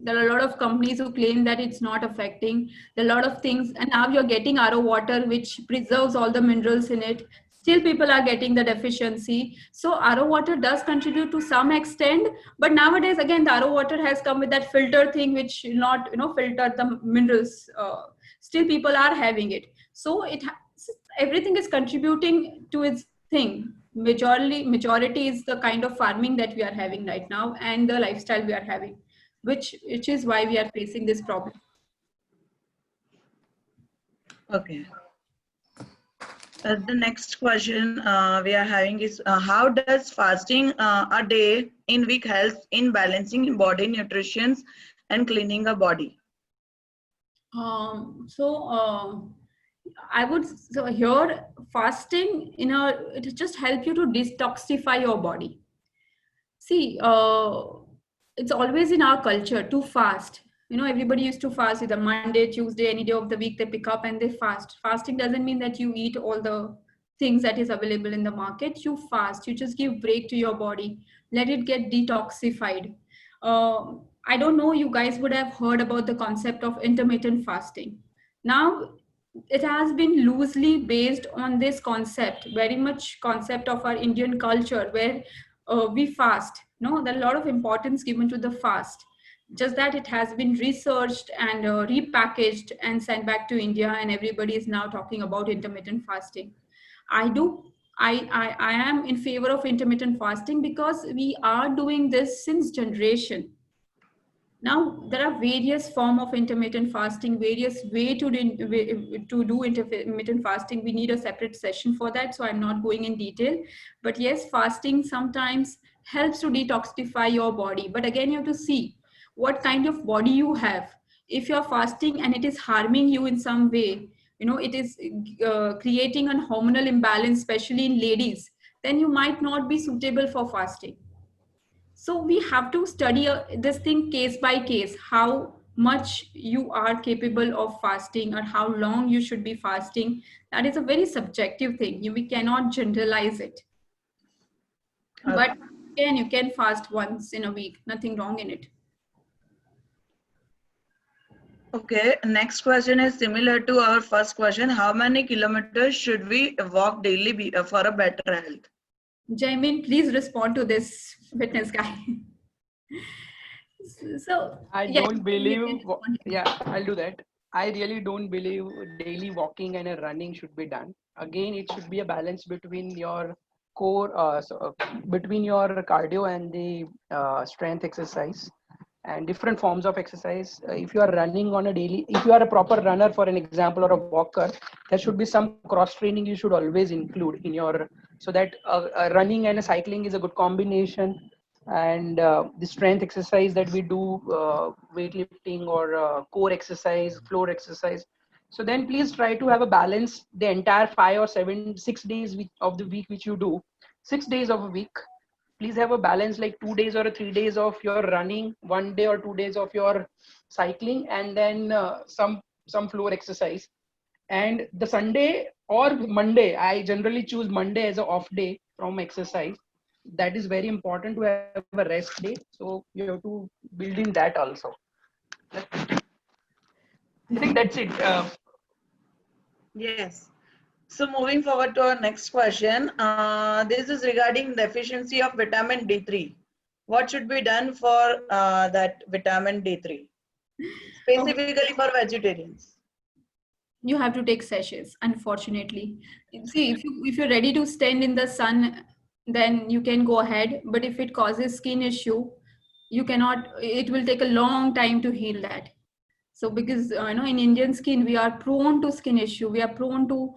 there are a lot of companies who claim that it's not affecting. There are a lot of things, and now you're getting RO water, which preserves all the minerals in it. Still people are getting the deficiency. So RO water does contribute to some extent, but nowadays again the RO water has come with that filter thing, which not filter the minerals. Still people are having it. So everything is contributing to its thing. Majority is the kind of farming that we are having right now and the lifestyle we are having. which is why we are facing this problem. Okay. The next question we are having is how does fasting a day in week help in balancing body nutrition and cleaning a body? I would, so here fasting, it just help you to detoxify your body. See, it's always in our culture to fast. Everybody used to fast either Monday, Tuesday, any day of the week they pick up and they fast. Fasting doesn't mean that you eat all the things that is available in the market. You fast, you just give break to your body, let it get detoxified. I don't know, you guys would have heard about the concept of intermittent fasting. Now, it has been loosely based on this concept, very much concept of our Indian culture, where we fast. No, there are a lot of importance given to the fast. Just that it has been researched and repackaged and sent back to India, and everybody is now talking about intermittent fasting. I am in favor of intermittent fasting because we are doing this since generation. Now there are various form of intermittent fasting, various way to do intermittent fasting. We need a separate session for that, so I'm not going in detail. But yes, fasting sometimes helps to detoxify your body. But again, you have to see what kind of body you have. If you're fasting and it is harming you in some way, it is creating a hormonal imbalance, especially in ladies, then you might not be suitable for fasting. So we have to study this thing case by case, how much you are capable of fasting or how long you should be fasting. That is a very subjective thing. We cannot generalize it. Okay. But again, you can fast once in a week, nothing wrong in it. Okay, next question is similar to our first question. How many kilometers should we walk daily for a better health? Jaimin, please respond to this fitness guy. So I yeah, don't believe, you can respond. yeah, I'll do that. I really don't believe daily walking and a running should be done. Again, it should be a balance between your core, between your cardio and the strength exercise and different forms of exercise. If you are running on a daily, if you are a proper runner, for an example, or a walker, there should be some cross training you should always include in your, so that running and cycling is a good combination. And the strength exercise that we do, weightlifting or core exercise, floor exercise. So then please try to have a balance the entire 5 or 7, 6 days of the week which you do. 6 days of a week, please have a balance, like 2 days or 3 days of your running, 1 day or 2 days of your cycling, and then some floor exercise. And the Sunday or Monday, I generally choose Monday as an off day from exercise. That is very important to have a rest day. So you have to build in that also. I think that's it. Yes. So moving forward to our next question. This is regarding deficiency of vitamin D3. What should be done for that vitamin D3? Specifically for vegetarians. You have to take sachets, unfortunately. See, if you're ready to stand in the sun, then you can go ahead. But if it causes skin issue, you cannot, it will take a long time to heal that. So because in Indian skin, we are prone to skin issue, we are prone to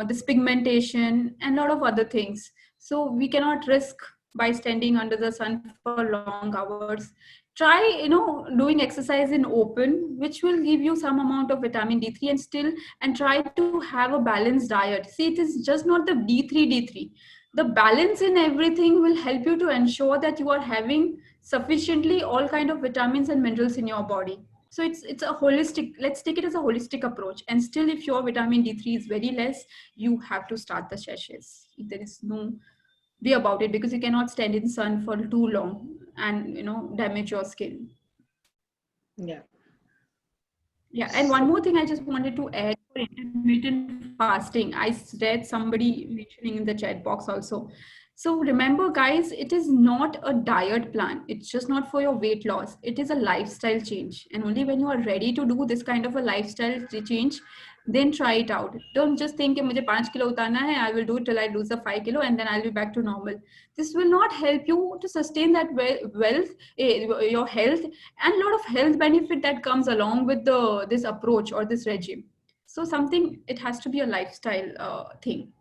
this pigmentation and a lot of other things. So we cannot risk by standing under the sun for long hours. Try doing exercise in open, which will give you some amount of vitamin D3, and try to have a balanced diet. See, it is just not the D3. The balance in everything will help you to ensure that you are having sufficiently all kind of vitamins and minerals in your body. So it's a holistic, let's take it as a holistic approach. And still, if your vitamin D3 is very less, you have to start the sachets. There is no way about it, because you cannot stand in sun for too long and damage your skin. Yeah. Yeah, and one more thing I just wanted to add for intermittent fasting. I read somebody mentioning in the chat box also. So remember, guys, it is not a diet plan. It's just not for your weight loss. It is a lifestyle change. And only when you are ready to do this kind of a lifestyle change, then try it out. Don't just think कि मुझे 5 kilo उतारना है, I will do it till I lose the 5 kilo and then I'll be back to normal. This will not help you to sustain that wealth, your health, and a lot of health benefit that comes along with this approach or this regime. So something, it has to be a lifestyle thing.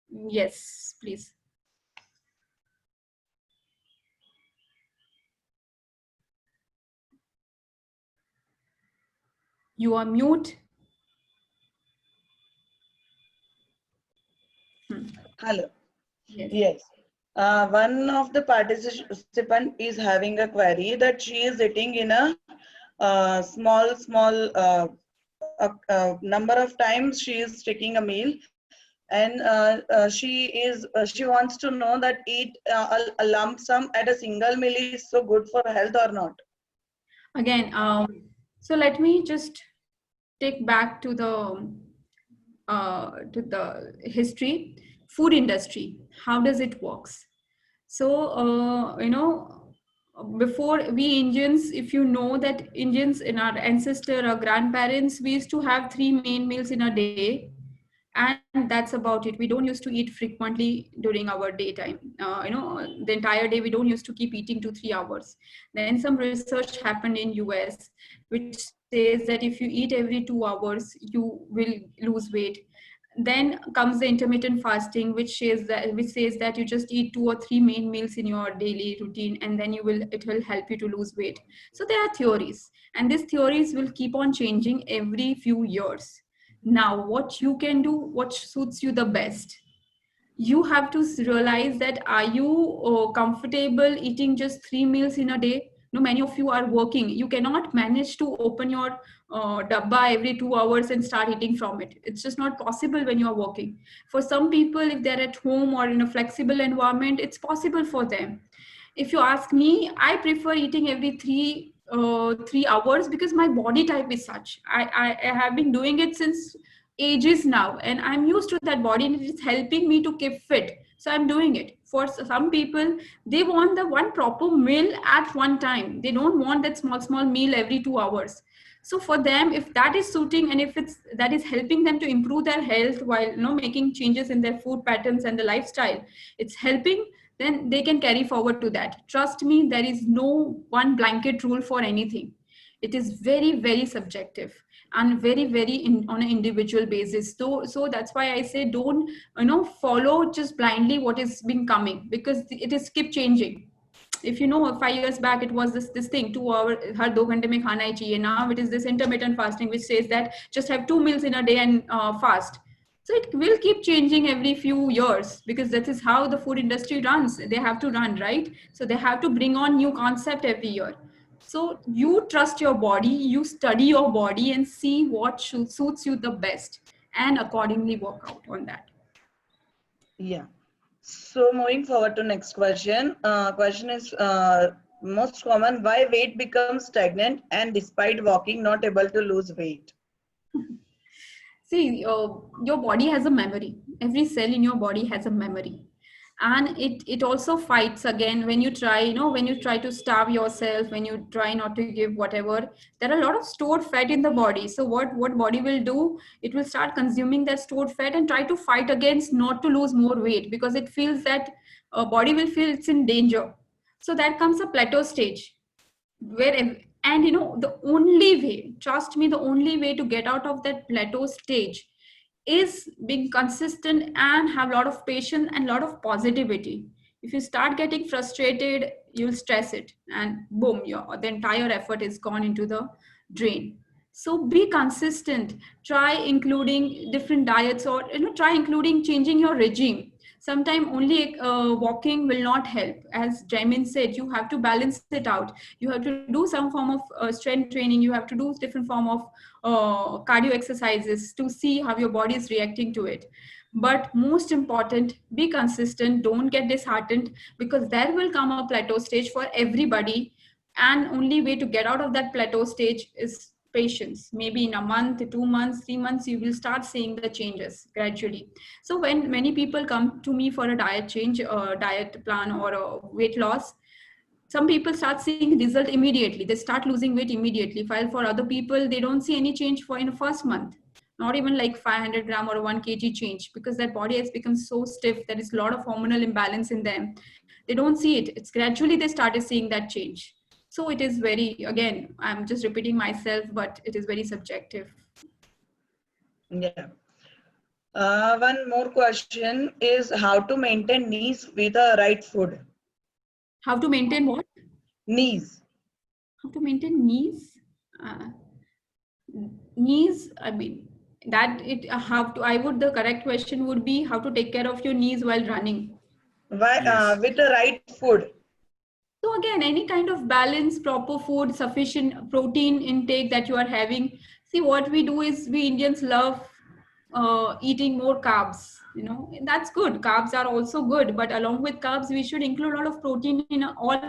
Yes, please. You are mute. Hello. Yes. Yes. One of the participant is having a query that she is sitting in a small number of times she is taking a meal, and she wants to know that eat a lump sum at a single meal is so good for health or not. Again, so let me just take back to the history. Food industry, how does it works? So before we Indians, if you know that Indians in our ancestor or grandparents, we used to have 3 main meals in a day, and that's about it. We don't used to eat frequently during our daytime. The entire day we don't used to keep eating 2-3 hours. Then some research happened in US which says that if you eat every 2 hours you will lose weight. Then comes the intermittent fasting, which says that you just eat 2 or 3 main meals in your daily routine, and then it will help you to lose weight. So there are theories, and these theories will keep on changing every few years. Now, what you can do, what suits you the best, you have to realize that, are you comfortable eating just 3 meals in a day? No, many of you are working. You cannot manage to open your dabba every 2 hours and start eating from it. It's just not possible when you are working. For some people, if they're at home or in a flexible environment, it's possible for them. If you ask me, I prefer eating every 3 hours because my body type is such. I have been doing it since ages now, and I'm used to that body, and it is helping me to keep fit. So I'm doing it. For some people, they want the one proper meal at one time. They don't want that small meal every 2 hours. So for them, if that is suiting, and if that is helping them to improve their health while making changes in their food patterns and the lifestyle, it's helping, then they can carry forward to that. Trust me, there is no one blanket rule for anything. It is very, very subjective and very, on an individual basis. So that's why I say, don't follow just blindly what is being coming, because it is keep changing. If 5 years back it was this thing, 2 hour har 2 ghante mein khana hi chahiye. Now it is this intermittent fasting which says that just have 2 meals in a day and fast. So it will keep changing every few years, because that is how the food industry runs. They have to run, right? So they have to bring on new concept every year. So you trust your body, you study your body and see what suits you the best, and accordingly work out on that. Yeah. So moving forward to next question. Question is most common: why weight becomes stagnant and despite walking not able to lose weight? See, your body has a memory. Every cell in your body has a memory, and it also fights again when you try. When you try to starve yourself, when you try not to give whatever, there are a lot of stored fat in the body. So what body will do? It will start consuming that stored fat and try to fight against not to lose more weight, because it feels that body will feel it's in danger. So that comes a plateau stage where, and the only way, trust me, the only way to get out of that plateau stage is being consistent and have a lot of patience and a lot of positivity. If you start getting frustrated, you'll stress it, and boom, the entire effort is gone into the drain. So be consistent. Try including different diets, or try including changing your regime. Sometimes only walking will not help. As Jaimin said, you have to balance it out. You have to do some form of strength training. You have to do different form of cardio exercises to see how your body is reacting to it. But most important, be consistent. Don't get disheartened, because there will come a plateau stage for everybody. And only way to get out of that plateau stage is patience. Maybe in a month, 2 months, 3 months, you will start seeing the changes gradually. So when many people come to me for a diet change, diet plan, or a weight loss, some people start seeing result immediately. They start losing weight immediately. While for other people, they don't see any change in the first month. not even like 500 gram or 1 kg change, because that body has become so stiff. There is a lot of hormonal imbalance in them. They don't see it. It's gradually they started seeing that change. So it is very, again, I'm just repeating myself, but it is very subjective. Yeah. One more question is how to maintain knees with the right food. How to maintain what? Knees. How to maintain knees? Knees, I mean, that it how to, I would, the correct question would be how to take care of your knees while running. Why, Yes. with the right food. So again, any kind of balance, proper food, sufficient protein intake that you are having. See, what we do is we Indians love eating more carbs. You know, and that's good. Carbs are also good, but along with carbs, we should include a lot of protein in all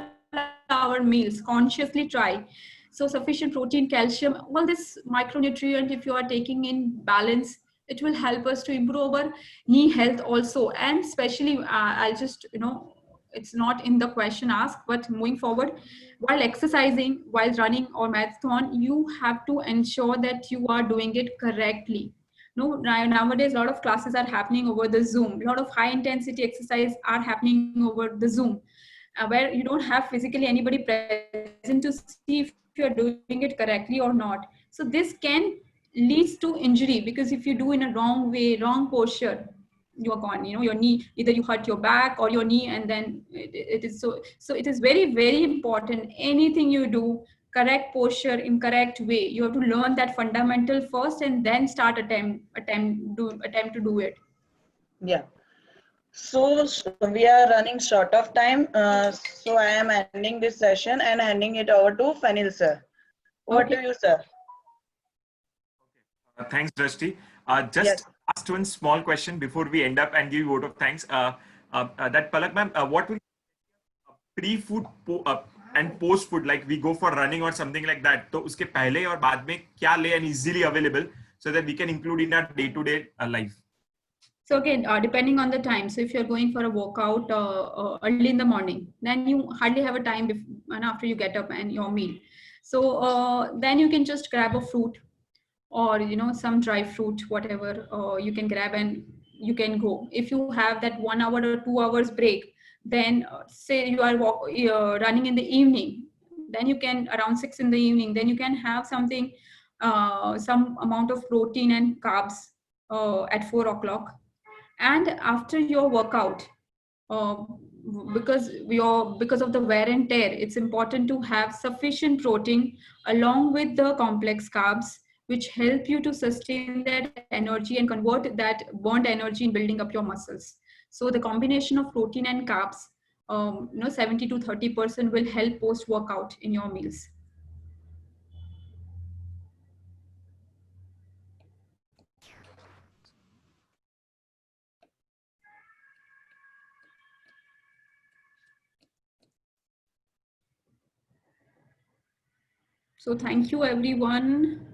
our meals. Consciously try. So sufficient protein, calcium, all this micronutrient, if you are taking in balance, it will help us to improve our knee health also. And especially, I'll just, it's not in the question asked, but moving forward, while exercising, while running or marathon, you have to ensure that you are doing it correctly. No, nowadays a lot of classes are happening over the Zoom. A lot of high intensity exercise are happening over the Zoom, where you don't have physically anybody present to see if you're doing it correctly or not. So this can leads to injury, because if you do in a wrong way, wrong posture, you're gone. Your knee, either you hurt your back or your knee, and then it is so it is very, very important. Anything you do, correct posture in correct way, you have to learn that fundamental first and then start attempt to do it. Yeah. So we are running short of time. So I am ending this session and handing it over to Fanil sir. Over Okay. to you, sir. Thanks, Drashti. Just Yes. ask one small question before we end up and give vote of thanks. That Palak ma'am, what will pre-food and post-food, like we go for running or something like that, तो उसके पहले और बाद में क्या ले and easily available so that we can include in our day-to-day life? So again, depending on the time. So if you're going for a workout early in the morning, then you hardly have a time and after you get up and your meal. So then you can just grab a fruit, or some dry fruit, whatever you can grab, and you can go. If you have that 1 hour or 2 hours break, then say you are running in the evening, then you can, around 6 in the evening, then you can have something, some amount of protein and carbs at 4 o'clock. And after your workout, because of the wear and tear, it's important to have sufficient protein along with the complex carbs, which help you to sustain that energy and convert that burnt energy in building up your muscles. So the combination of protein and carbs, 70 to 30% will help post workout in your meals. So thank you, everyone.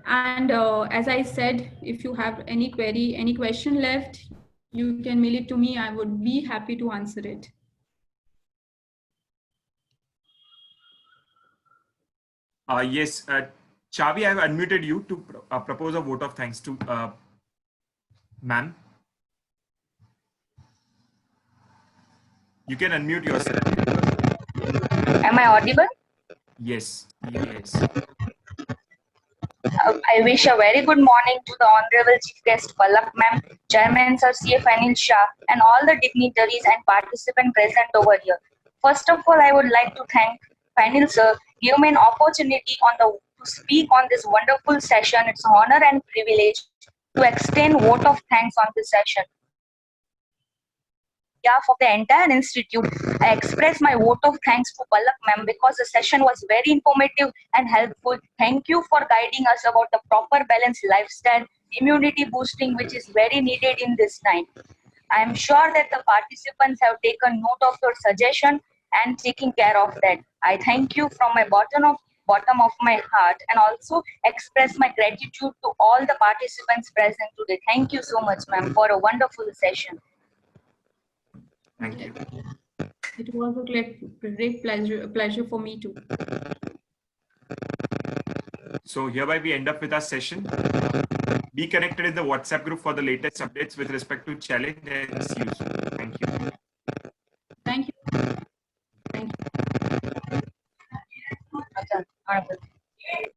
And as I said, if you have any query, any question left, you can mail it to me. I would be happy to answer it. Yes, Chavi, I have unmuted you to propose a vote of thanks to ma'am. You can unmute yourself. Am I audible? Yes, yes. I wish a very good morning to the Honorable Chief Guest Palak Ma'am, Chairman Sir C.A. Fanil Shah, and all the dignitaries and participants present over here. First of all, I would like to thank Fanil Sir, give me an opportunity to speak on this wonderful session. It's an honor and privilege to extend vote of thanks on this session. On behalf of the entire institute, I express my vote of thanks to Palak ma'am because the session was very informative and helpful. Thank you for guiding us about the proper balanced lifestyle, immunity boosting, which is very needed in this time. I am sure that the participants have taken note of your suggestion and taking care of that. I thank you from my bottom of my heart, and also express my gratitude to all the participants present today. Thank you so much, ma'am, for a wonderful session. Thank you. It was a great pleasure for me too. So hereby we end up with our session. Be connected in the WhatsApp group for the latest updates with respect to challenge, and see you soon. Thank you. Thank you. Acha,